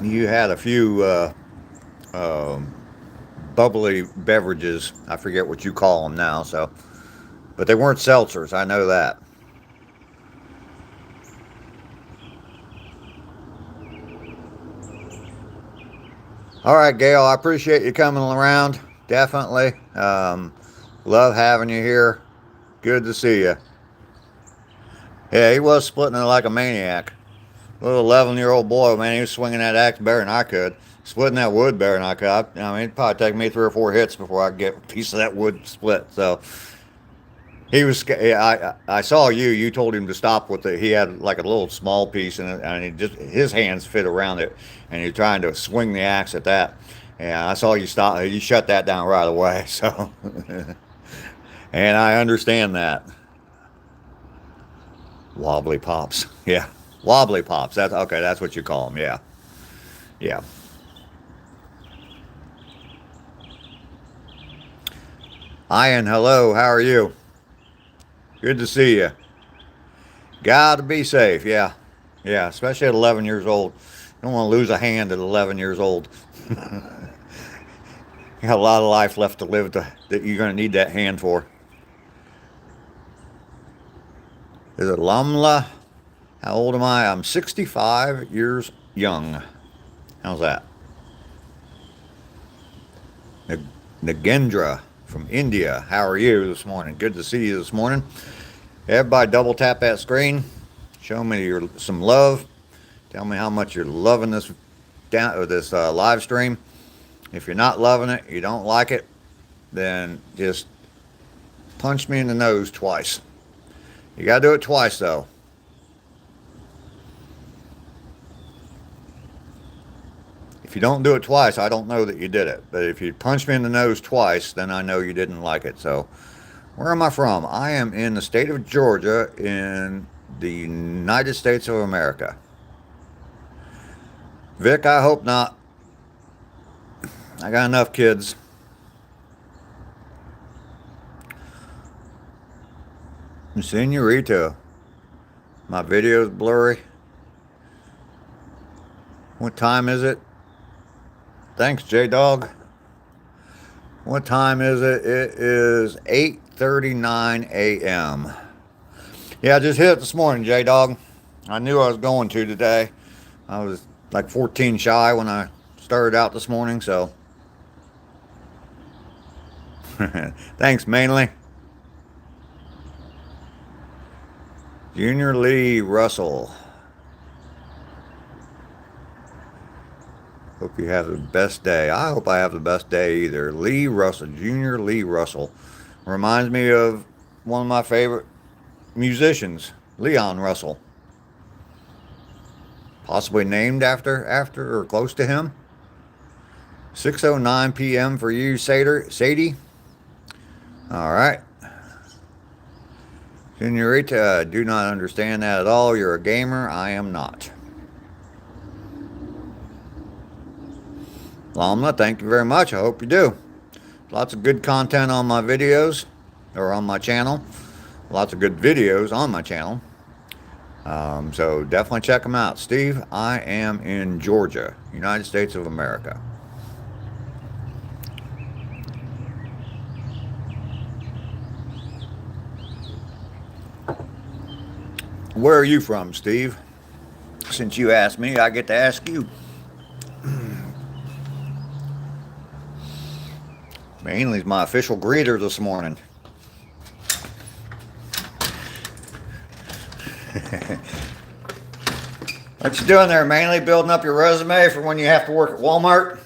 You had a few bubbly beverages. I forget what you call them now, so, but they weren't seltzers. I know that. All right, Gail, I appreciate you coming around. Definitely. Love having you here. Good to see you. Yeah, he was splitting it like a maniac. Little 11-year-old boy, man, he was swinging that axe better than I could. Splitting that wood better than I could. I mean, it'd probably take me 3 or 4 hits before I could get a piece of that wood split. So he was. I saw you. You told him to stop with it. He had like a little small piece, and he just his hands fit around it, and you're trying to swing the axe at that. And I saw you stop. You shut that down right away. So, and I understand that. Wobbly pops. Yeah. Wobbly pops. That's okay. That's what you call them. Yeah. Yeah. Ian, hello. How are you? Good to see you. Gotta be safe. Yeah. Yeah. Especially at 11 years old. You don't want to lose a hand at 11 years old. You got a lot of life left to live that you're going to need that hand for. Is it Lamla? How old am I? I'm 65 years young. How's that? Nagendra from India. How are you this morning? Good to see you this morning. Everybody double tap that screen. Show me some love. Tell me how much you're loving this live stream. If you're not loving it, you don't like it, then just punched me in the nose twice. You gotta do it twice, though. If you don't do it twice, I don't know that you did it. But if you punch me in the nose twice, then I know you didn't like it. So, where am I from? I am in the state of Georgia in the United States of America. Vic, I hope not. I got enough kids. Senorita, my video's blurry. What time is it? Thanks, J-Dog. What time is it? It is 8:39 a.m. Yeah, I just hit it this morning, J-Dog. I knew I was going to today. I was like 14 shy when I started out this morning, so. Thanks, mainly. Junior Lee Russell. Hope you have the best day. I hope I have the best day either. Lee Russell, Junior Lee Russell. Reminds me of one of my favorite musicians, Leon Russell. Possibly named after or close to him. 6:09 p.m. for you, Sadie. All right. Senorita, I do not understand that at all. You're a gamer. I am not. Lamna, thank you very much. I hope you do. Lots of good content on my videos, or on my channel. Lots of good videos on my channel. So definitely check them out. Steve, I am in Georgia, United States of America. Where are you from, Steve? Since you asked me, I get to ask you. Mainly's my official greeter this morning. What you doing there, Mainly? Building up your resume for when you have to work at Walmart?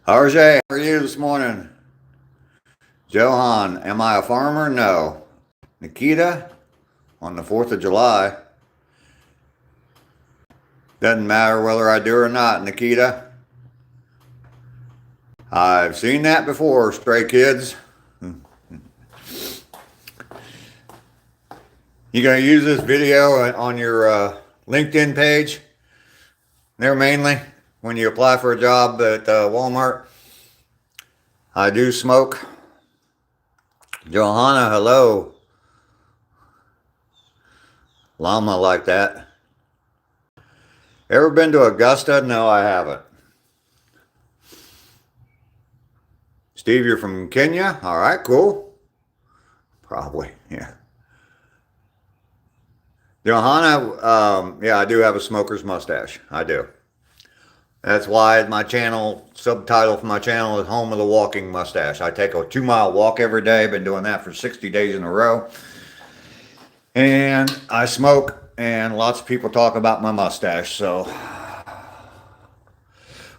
RJ, how are you this morning? Johan, am I a farmer? No. Nikita, on the 4th of July. Doesn't matter whether I do or not, Nikita. I've seen that before, stray kids. You gonna use this video on your LinkedIn page? There, Mainly, when you apply for a job at Walmart. I do smoke. Johanna, hello. Llama like that. Ever been to Augusta? No, I haven't. Steve, you're from Kenya? All right, cool. Probably, yeah. Johanna, yeah, I do have a smoker's mustache. I do. That's why my channel, subtitle for my channel is Home of the Walking Mustache. I take a 2-mile walk every day. Been doing that for 60 days in a row. And I smoke, and lots of people talk about my mustache. So,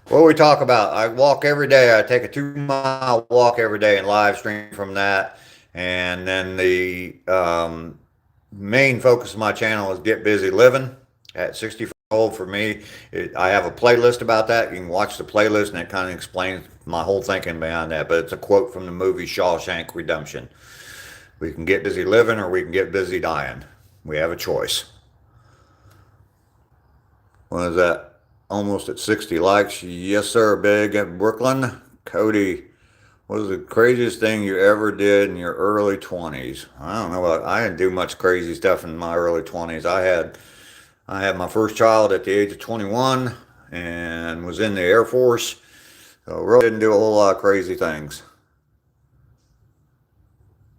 what do we talk about? I walk every day. I take a 2-mile walk every day and live stream from that. And then the main focus of my channel is Get Busy Living. At 65 old for me, I have a playlist about that. You can watch the playlist, and it kind of explains my whole thinking behind that. But it's a quote from the movie Shawshank Redemption. We can get busy living, or we can get busy dying. We have a choice. What is that? Almost at 60 likes. Yes, sir, big. At Brooklyn. Cody, what was the craziest thing you ever did in your early 20s? I don't know. I didn't do much crazy stuff in my early 20s. I had my first child at the age of 21 and was in the Air Force. So really didn't do a whole lot of crazy things.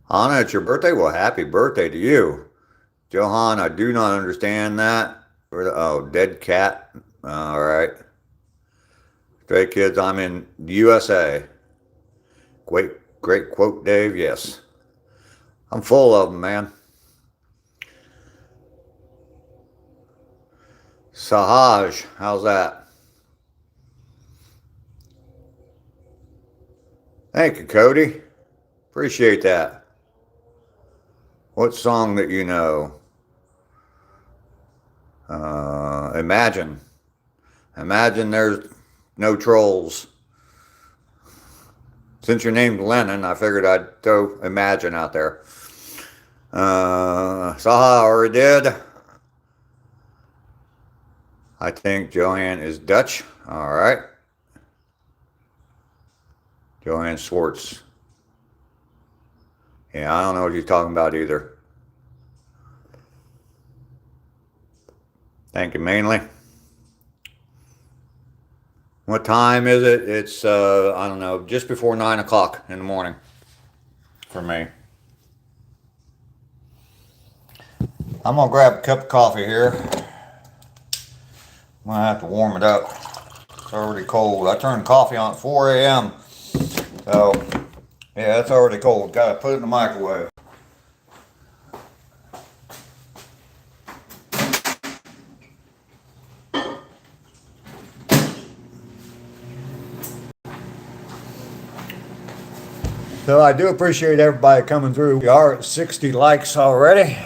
Anna, it's your birthday? Well, happy birthday to you. Johan, I do not understand that. Oh, dead cat. All right. Stray kids, I'm in the USA. Great quote, Dave. Yes. I'm full of them, man. Sahaj, how's that? Thank you, Cody. Appreciate that. What song that you know? Imagine. Imagine there's no trolls. Since you're named Lennon, I figured I'd throw Imagine out there. Saha already did. I think Joanne is Dutch. All right. Joanne Swartz. Yeah, I don't know what you're talking about either. Thank you, mainly. What time is it? It's, I don't know, just before 9 o'clock in the morning for me. I'm going to grab a cup of coffee here. I'm going to have to warm it up. It's already cold. I turned coffee on at 4 a.m. So, yeah, it's already cold. Got to put it in the microwave. So I do appreciate everybody coming through. We are at 60 likes already.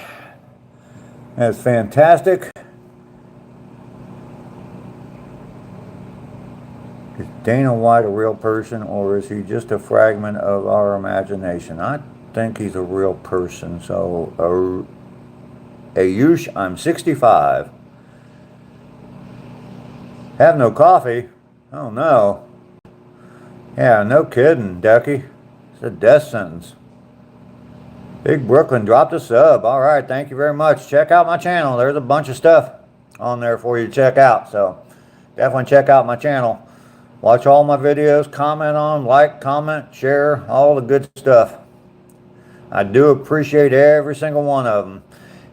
That's fantastic. Is Dana White a real person, or is he just a fragment of our imagination? I think he's a real person. So, Ayush, I'm 65. Have no coffee? Oh no. Yeah, no kidding, Ducky. It's a death sentence. Big Brooklyn dropped a sub. All right, thank you very much. Check out my channel. There's a bunch of stuff on there for you to check out. So definitely check out my channel. Watch all my videos, comment on, like, comment, share, all the good stuff. I do appreciate every single one of them.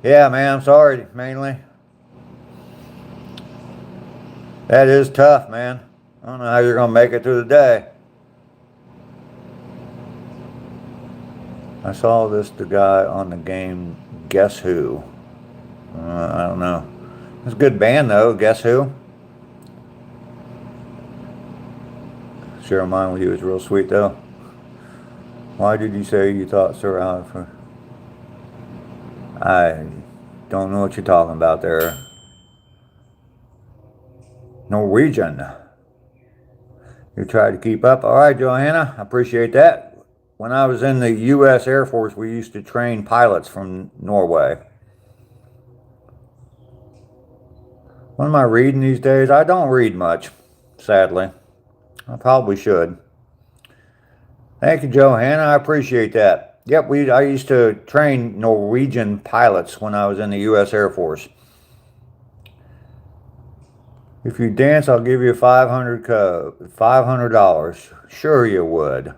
Yeah, man, I'm sorry, mainly. That is tough, man. I don't know how you're going to make it through the day. I saw the guy on the game, Guess Who? I don't know. It's a good band though, Guess Who? Share mine with you was real sweet though. Why did you say you thought Sir Alfred? I don't know what you're talking about there. Norwegian. You tried to keep up. All right, Johanna, I appreciate that. When I was in the U.S. Air Force, we used to train pilots from Norway. What am I reading these days? I don't read much, sadly. I probably should. Thank you, Johanna. I appreciate that. Yep, I used to train Norwegian pilots when I was in the U.S. Air Force. If you dance, I'll give you $500. Sure you would.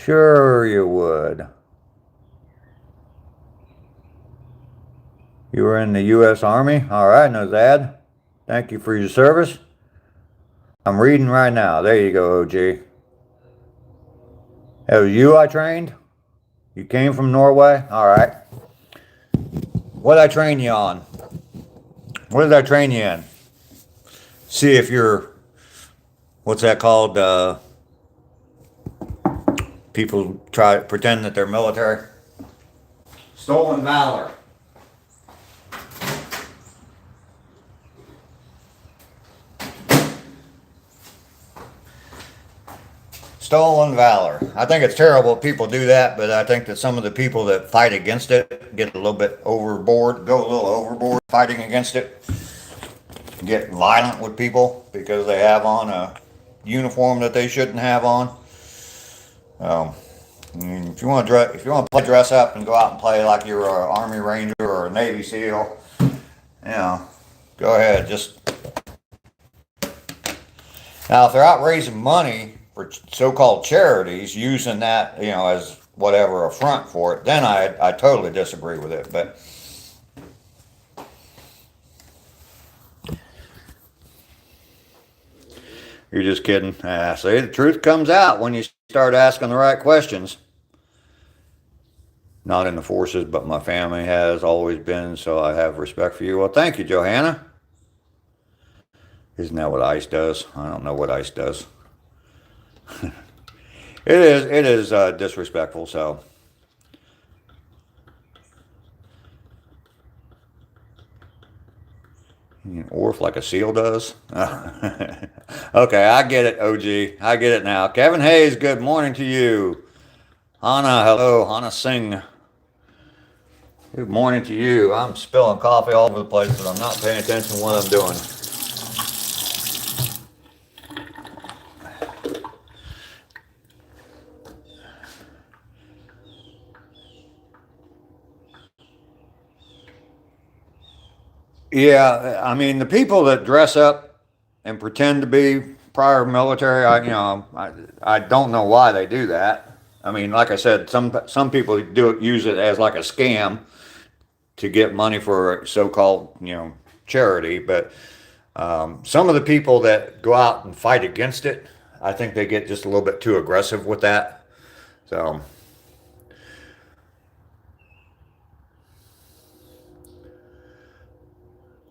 Sure you would. You were in the U.S. Army? All right, Nozad. Thank you for your service. I'm reading right now. There you go, OG. That was you I trained? You came from Norway? All right. What did I train you on? What did I train you in? See if you're, what's that called? People try to pretend that they're military. Stolen valor. Stolen valor. I think it's terrible people do that, but I think that some of the people that fight against it get a little bit overboard, go a little overboard fighting against it, get violent with people because they have on a uniform that they shouldn't have on. If you want to dress up and go out and play like you're an Army Ranger or a Navy SEAL, go ahead. Just now, if they're out raising money for so-called charities, using that as whatever a front for it, then I totally disagree with it. But you're just kidding. See, the truth comes out when you start asking the right questions. Not in the forces, but my family has always been, so I have respect for you. Well, thank you, Johanna. Isn't that what ICE does? I don't know what ICE does. It is disrespectful. So. Orf like a seal does. Okay, I get it, OG. I get it now. Kevin Hayes, good morning to you. Hannah, hello. Hannah Singh. Good morning to you. I'm spilling coffee all over the place, but I'm not paying attention to what I'm doing. Yeah, I mean, the people that dress up and pretend to be prior military, I don't know why they do that. I mean, like I said, some people use it as like a scam to get money for so-called, charity. But some of the people that go out and fight against it, I think they get just a little bit too aggressive with that. So.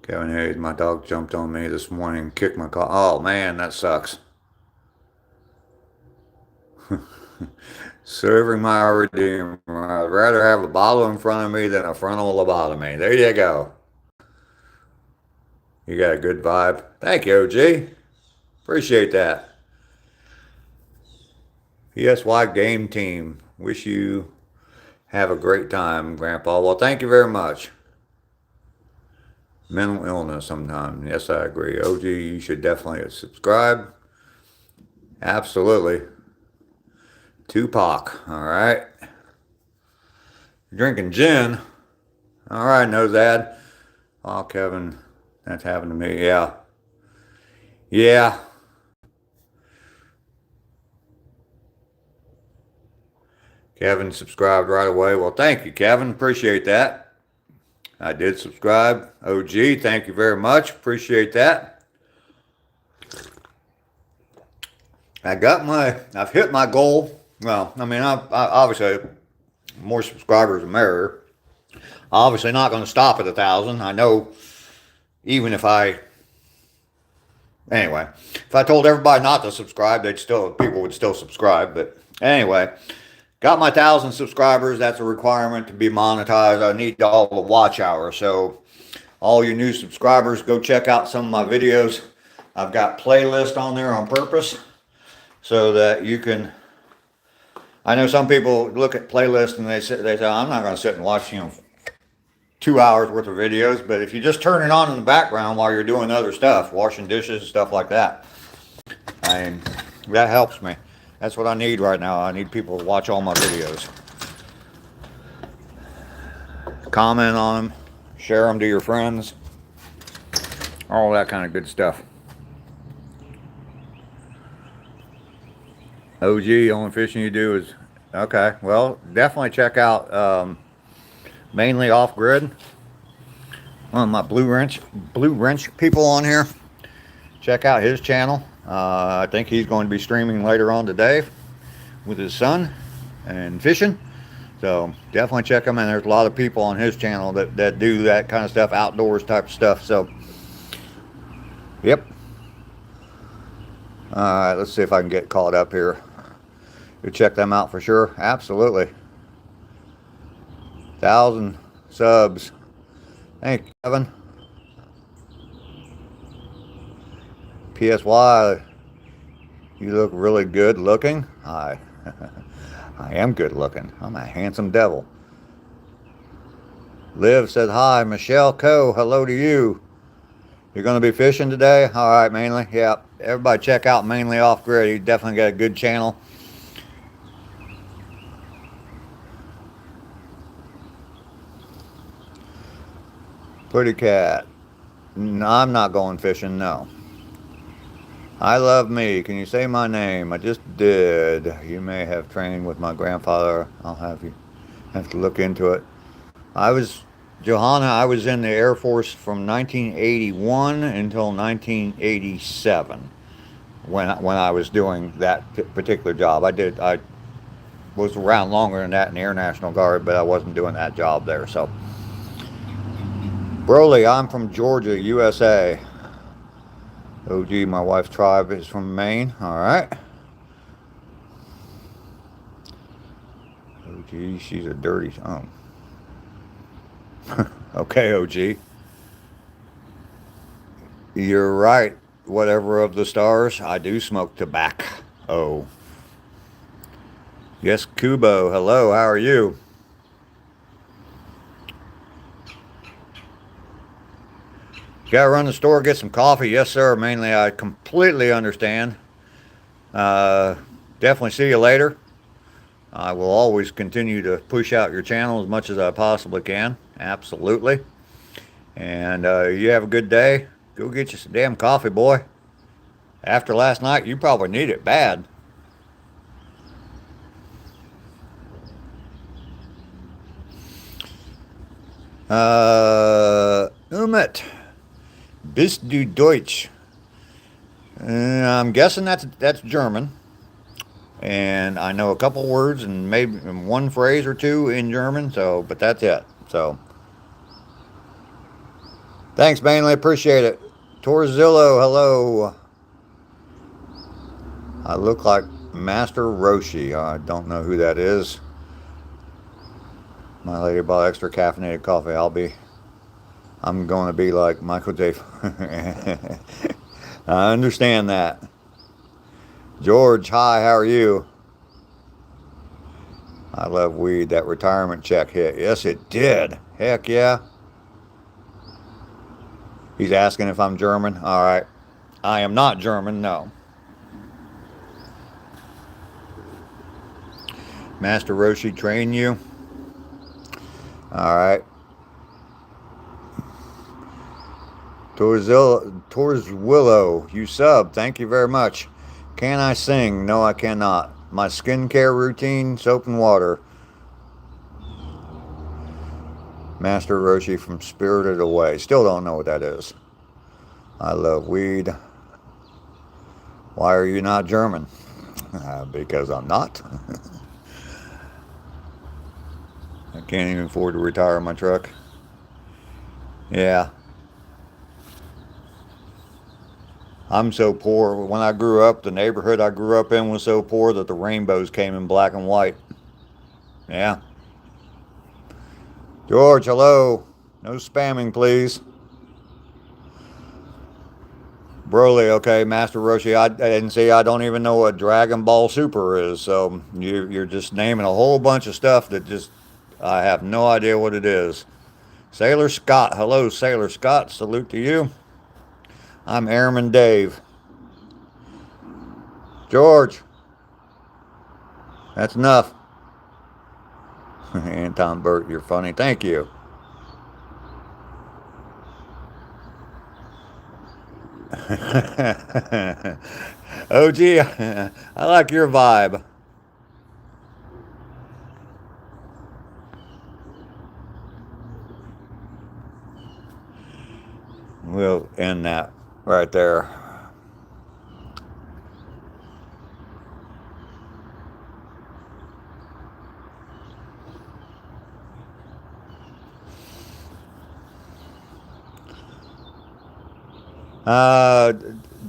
Kevin Hayes, my dog jumped on me this morning and kicked my car. Oh man, that sucks. Serving my Redeemer. I'd rather have a bottle in front of me than a frontal lobotomy. There you go. You got a good vibe. Thank you, OG. Appreciate that. PSY Game Team. Wish you have a great time, Grandpa. Well, thank you very much. Mental illness sometimes. Yes, I agree. OG, you should definitely subscribe. Absolutely. Tupac. All right. You're drinking gin. All right, Nozad. Oh, Kevin, that's happened to me. Yeah. Yeah. Kevin subscribed right away. Well, thank you, Kevin. Appreciate that. I did subscribe. OG, thank you very much. Appreciate that. I've hit my goal. Well, I mean, I obviously, more subscribers the merrier. Obviously not going to stop at 1,000. I know even if anyway, if I told everybody not to subscribe, people would still subscribe. But anyway, got my 1,000 subscribers. That's a requirement to be monetized. I need all the watch hours. So all you new subscribers, go check out some of my videos. I've got playlist on there on purpose so that you can. I know some people look at playlists and they say I'm not going to sit and watch 2 hours worth of videos. But if you just turn it on in the background while you're doing other stuff, washing dishes and stuff like that, that helps me. That's what I need right now. I need people to watch all my videos. Comment on them. Share them to your friends. All that kind of good stuff. OG, only fishing you do is... Okay, well, definitely check out Mainly Off Grid. One of my Blue Wrench people on here. Check out his channel. I think he's going to be streaming later on today with his son and fishing. So definitely check him. And there's a lot of people on his channel that do that kind of stuff, outdoors type of stuff. So, yep. All right, let's see if I can get caught up here. You check them out for sure. Absolutely. 1,000 subs. Thank you, Kevin. PSY, you look really good looking. Hi. I am good looking. I'm a handsome devil. Liv said hi. Michelle Coe, hello to you. You're going to be fishing today? All right, Mainly. Yeah, everybody check out Mainly Off Grid. He's definitely got a good channel. Pretty cat. No, I'm not going fishing, no. I love me. Can you say my name? I just did. You may have trained with my grandfather. I'll have to look into it. Johanna, I was in the Air Force from 1981 until 1987 when I was doing that particular job. I was around longer than that in the Air National Guard, but I wasn't doing that job there. So, Broly, I'm from Georgia, USA. OG, my wife's tribe is from Maine. All right. OG, she's a dirty. Oh. Okay, OG. You're right. Whatever of the stars, I do smoke tobacco. Oh. Yes, Kubo. Hello, how are you? Gotta run the store, get some coffee. Yes, sir. Mainly, I completely understand. Uh, Definitely see you later. I will always continue to push out your channel as much as I possibly can. Absolutely. And you have a good day. Go get you some damn coffee, boy. After last night, you probably need it bad. Umit. Bist du Deutsch? I'm guessing that's German. And I know a couple words and maybe one phrase or two in German, so but that's it. So thanks, mainly appreciate it. Torzillo, hello. I look like Master Roshi. I don't know who that is. My lady bought extra caffeinated coffee. I'm going to be like Michael J. I understand that. George, hi, how are you? I love weed. That retirement check hit. Yes, it did. Heck yeah. He's asking if I'm German. All right. I am not German, no. Master Roshi train you. All right. Torzillo, you sub. Thank you very much. Can I sing? No, I cannot. My skincare routine, soap and water. Master Roshi from Spirited Away. Still don't know what that is. I love weed. Why are you not German? Because I'm not. I can't even afford to retire my truck. Yeah. I'm so poor. When I grew up, the neighborhood I grew up in was so poor that the rainbows came in black and white. Yeah. George, hello. No spamming, please. Broly, okay. Master Roshi, I didn't see. I don't even know what Dragon Ball Super is. So you're just naming a whole bunch of stuff that just I have no idea what it is. Sailor Scott, hello, Sailor Scott. Salute to you. I'm Airman Dave. George, that's enough. Anton Burt, you're funny. Thank you. Oh, gee, I like your vibe. We'll end that right there. Uh,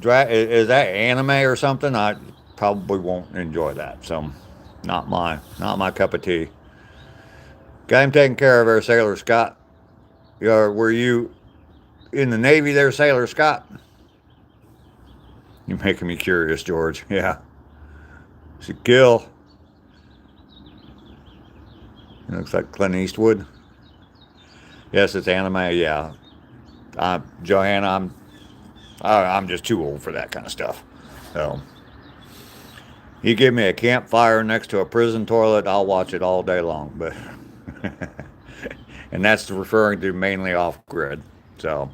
is that anime or something? I probably won't enjoy that. So, not my cup of tea. Got him taken care of there, Sailor Scott. Were you in the Navy there, Sailor Scott? You're making me curious, George. Yeah. Shaquille. It looks like Clint Eastwood. Yes, it's anime. Yeah. Johanna, I'm just too old for that kind of stuff. So, you give me a campfire next to a prison toilet, I'll watch it all day long. But, and that's referring to mainly off grid. So,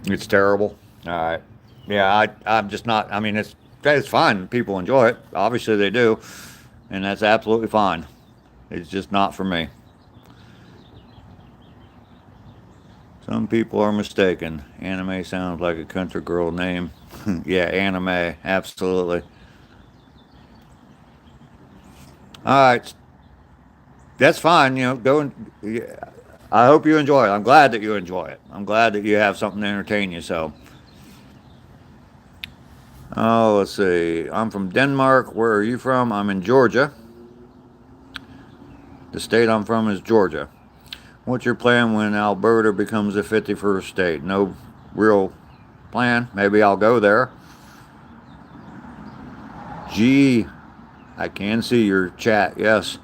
it's terrible. All right. Yeah, I'm just not. I mean, it's fine. People enjoy it. Obviously, they do, and that's absolutely fine. It's just not for me. Some people are mistaken. Anime sounds like a country girl name. Yeah, anime, absolutely. All right, that's fine. Go and. Yeah, I hope you enjoy it. I'm glad that you enjoy it. I'm glad that you have something to entertain you. So, Oh, let's see. I'm from Denmark. Where are you from? I'm in Georgia. The state I'm from is Georgia. What's your plan when Alberta becomes a 51st state? No real plan. Maybe I'll go there. Gee, I can see your chat. Yes.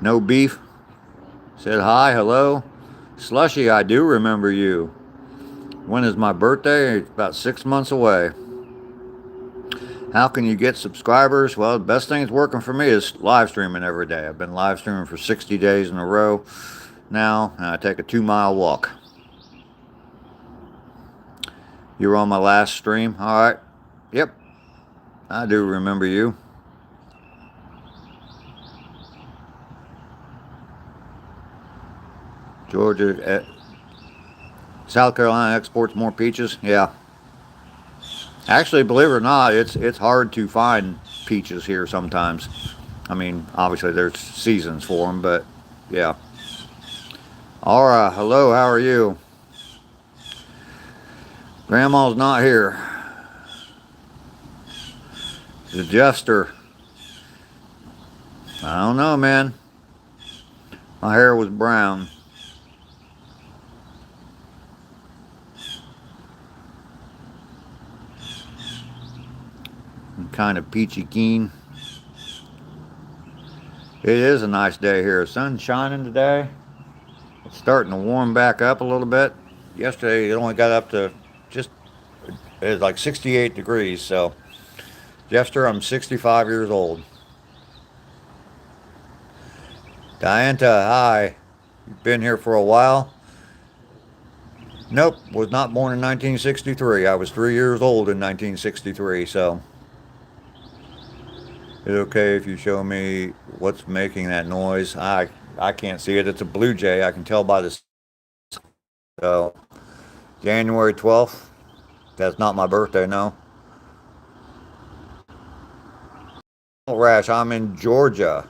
No beef. Said hi, hello. Slushy, I do remember you. When is my birthday? It's about 6 months away. How can you get subscribers? Well, the best thing that's working for me is live streaming every day. I've been live streaming for 60 days in a row now, and I take a 2-mile walk. You were on my last stream? All right. Yep, I do remember you. Georgia, South Carolina exports more peaches? Yeah. Actually, believe it or not, it's hard to find peaches here sometimes. I mean, obviously there's seasons for them, but yeah. Aura, hello, how are you? Grandma's not here. The Jester. I don't know, man. My hair was brown. I'm kind of peachy keen. It is a nice day here. Sun's shining today. It's starting to warm back up a little bit. Yesterday it only got up to just, it was like 68 degrees. So, Jester, I'm 65 years old. Dianta, hi. You've been here for a while? Nope, was not born in 1963. I was 3 years old in 1963, so. Is it okay if you show me what's making that noise? I can't see it. It's a blue jay. I can tell by the. So, January 12th. That's not my birthday, no. Rash, I'm in Georgia.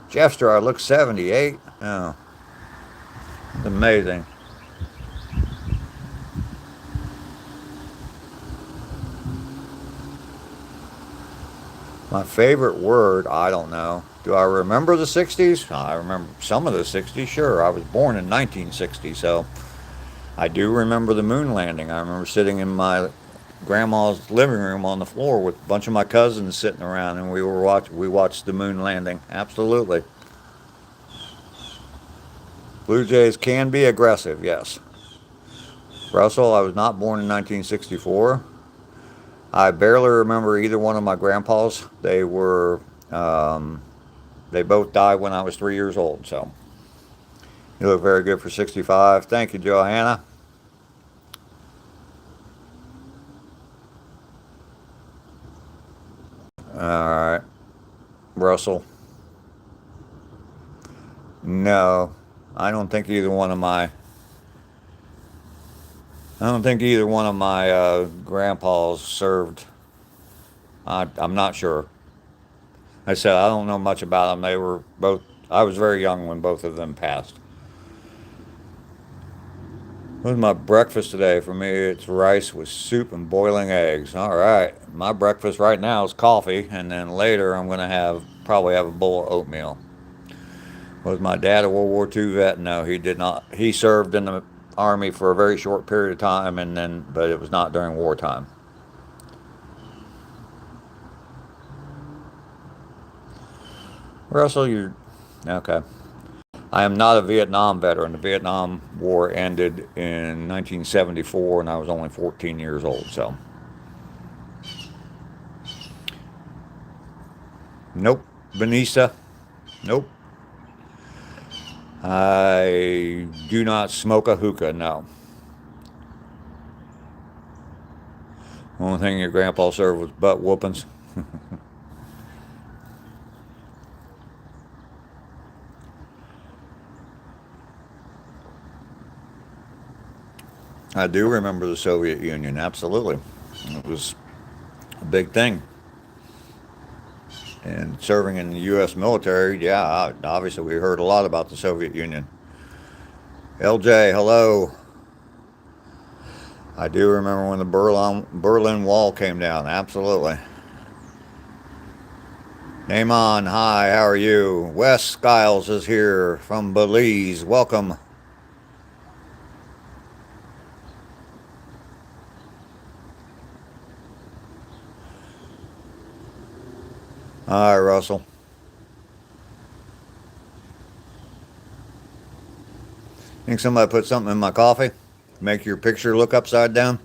Jeffster, I look 78. Oh, it's amazing. My favorite word, I don't know. Do I remember the 60s? I remember some of the 60s, sure. I was born in 1960, so I do remember the moon landing. I remember sitting in my grandma's living room on the floor with a bunch of my cousins sitting around, and we watched the moon landing. Absolutely. Blue Jays can be aggressive, yes. Russell, I was not born in 1964. I barely remember either one of my grandpas. They both died when I was 3 years old, so. You look very good for 65. Thank you, Johanna. All right. Russell. No, I don't think either one of my grandpas served. I'm not sure. I said I don't know much about them. They were both. I was very young when both of them passed. What was my breakfast today? For me, it's rice with soup and boiling eggs. All right. My breakfast right now is coffee, and then later I'm going to probably have a bowl of oatmeal. Was my dad a World War II vet? No, he did not. He served in the Army for a very short period of time, but it was not during wartime. Russell, you're okay. I am not a Vietnam veteran. The Vietnam War ended in 1974, and I was only 14 years old, so. Nope. Vanessa. Nope. I do not smoke a hookah, no. Only thing your grandpa served was butt whoopings. I do remember the Soviet Union, absolutely. It was a big thing. And serving in the U.S. military, yeah, obviously we heard a lot about the Soviet Union. LJ, hello. I do remember when the Berlin Wall came down. Absolutely. Naaman, hi, how are you? Wes Skiles is here from Belize. Welcome. Hi, Russell. Think somebody put something in my coffee? Make your picture look upside down?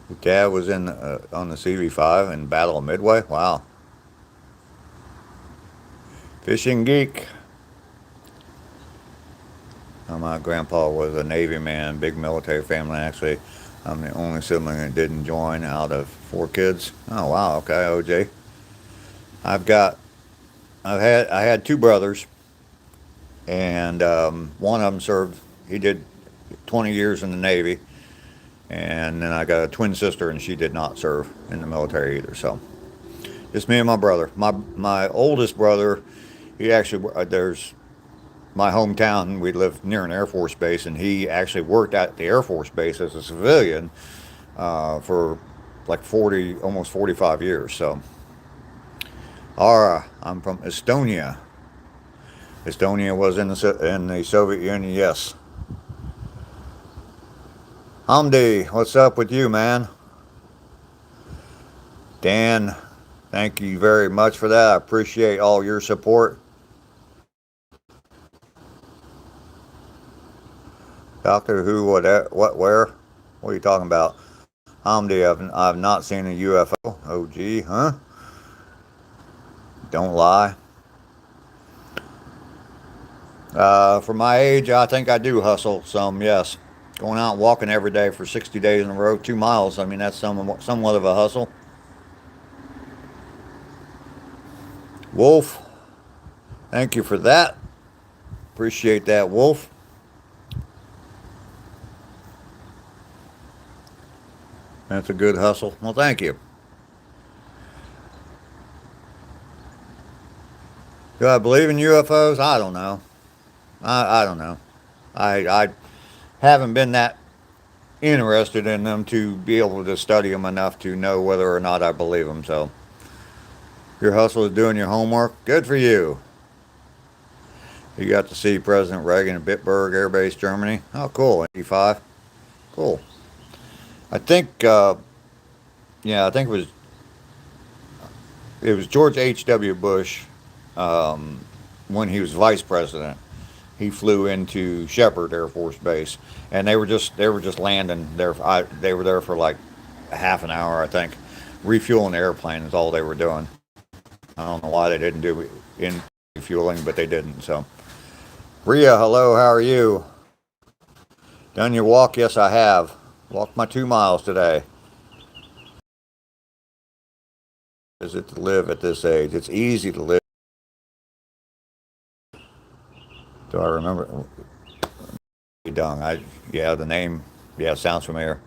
Your dad was in on the CV5 in Battle of Midway? Wow. Fishing geek. My grandpa was a Navy man, big military family. Actually, I'm the only sibling that didn't join out of 4 kids. Oh wow, okay, OJ. I've got, I had 2 brothers, and one of them served. He did 20 years in the Navy, and then I got a twin sister, and she did not serve in the military either. So, just me and my brother. My oldest brother, he actually there's my hometown. We live near an Air Force base, and he actually worked at the Air Force base as a civilian for like 40, almost 45 years. So, Ara, I'm from Estonia. Estonia was in the Soviet Union, yes. Hamdi, what's up with you, man? Dan, thank you very much for that. I appreciate all your support. Doctor Who, what, where? What are you talking about? Hamdi, I've not seen a UFO. Oh, gee, huh? Don't lie. For my age, I think I do hustle some, yes. Going out and walking every day for 60 days in a row, 2 miles. I mean, that's somewhat of a hustle. Wolf, thank you for that. Appreciate that, Wolf. That's a good hustle. Well, thank you. Do I believe in UFOs? I don't know. I don't know. I haven't been that interested in them to be able to study them enough to know whether or not I believe them. So, your hustle is doing your homework. Good for you. You got to see President Reagan at Bitburg Air Base, Germany. Oh, cool. 85. Cool. I think, yeah, I think it was George H.W. Bush when he was vice president. He flew into Shepherd Air Force Base, and they were just landing there. They were there for like a half an hour, I think, refueling the airplane is all they were doing. I don't know why they didn't do in refueling, but they didn't. So, Rhea, hello, how are you? Done your walk? Yes, I have. Walked my 2 miles today. Is it to live at this age? It's easy to live. Do I remember? Dung. Yeah, the name. Yeah, sounds familiar.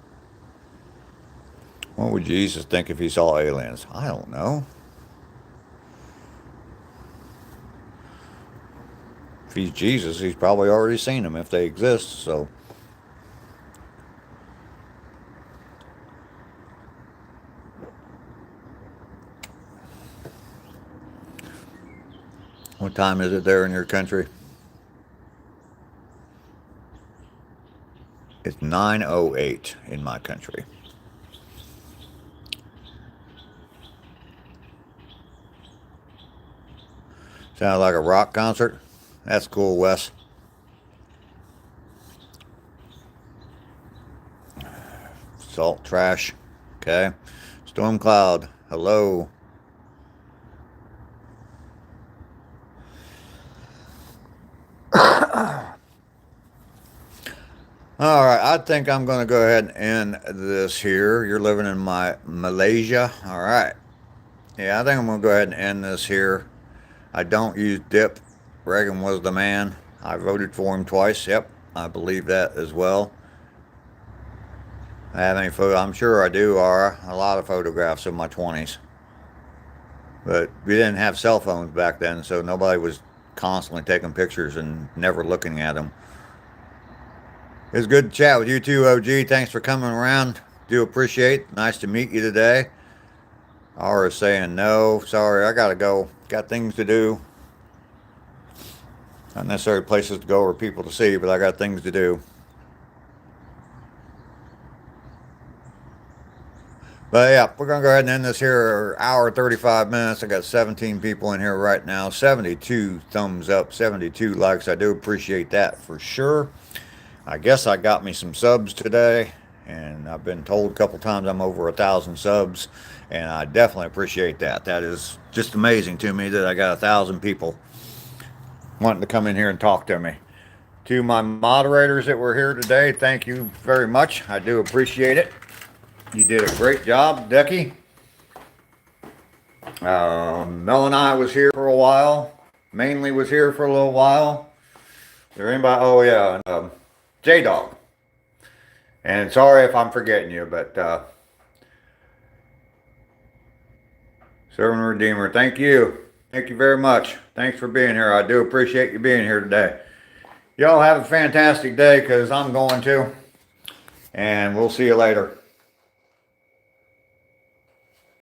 What would Jesus think if he saw aliens? I don't know. If he's Jesus, he's probably already seen them if they exist. So, what time is it there in your country? It's 9:08 in my country. Sounds like a rock concert. That's cool, Wes. Salt trash. Okay. Storm cloud. Hello. All right, I think I'm going to go ahead and end this here. You're living in Malaysia. All right. Yeah, I think I'm going to go ahead and end this here. I don't use dip. Reagan was the man. I voted for him twice. Yep, I believe that as well. I have any photo? I'm sure I do, Ara. A lot of photographs of my 20s. But we didn't have cell phones back then, so nobody was constantly taking pictures and never looking at them. It's good to chat with you too, OG. Thanks for coming around. Do appreciate it. Nice to meet you today. Aura's saying no. Sorry, I gotta go. Got things to do. Not necessarily places to go or people to see, but I got things to do. But yeah, we're going to go ahead and end this here hour 35 minutes. I got 17 people in here right now. 72 thumbs up, 72 likes. I do appreciate that for sure. I guess I got me some subs today, and I've been told a couple times I'm over 1,000 subs, and I definitely appreciate that. That is just amazing to me that I got 1,000 people wanting to come in here and talk to me. To my moderators that were here today, thank you very much. I do appreciate it. You did a great job, Decky. Mel and I was here for a while. Mainly was here for a little while. Is there anybody? Oh yeah, J-Dog. And sorry if I'm forgetting you, but Servant Redeemer, thank you. Thank you very much. Thanks for being here. I do appreciate you being here today. Y'all have a fantastic day, because I'm going to. And we'll see you later.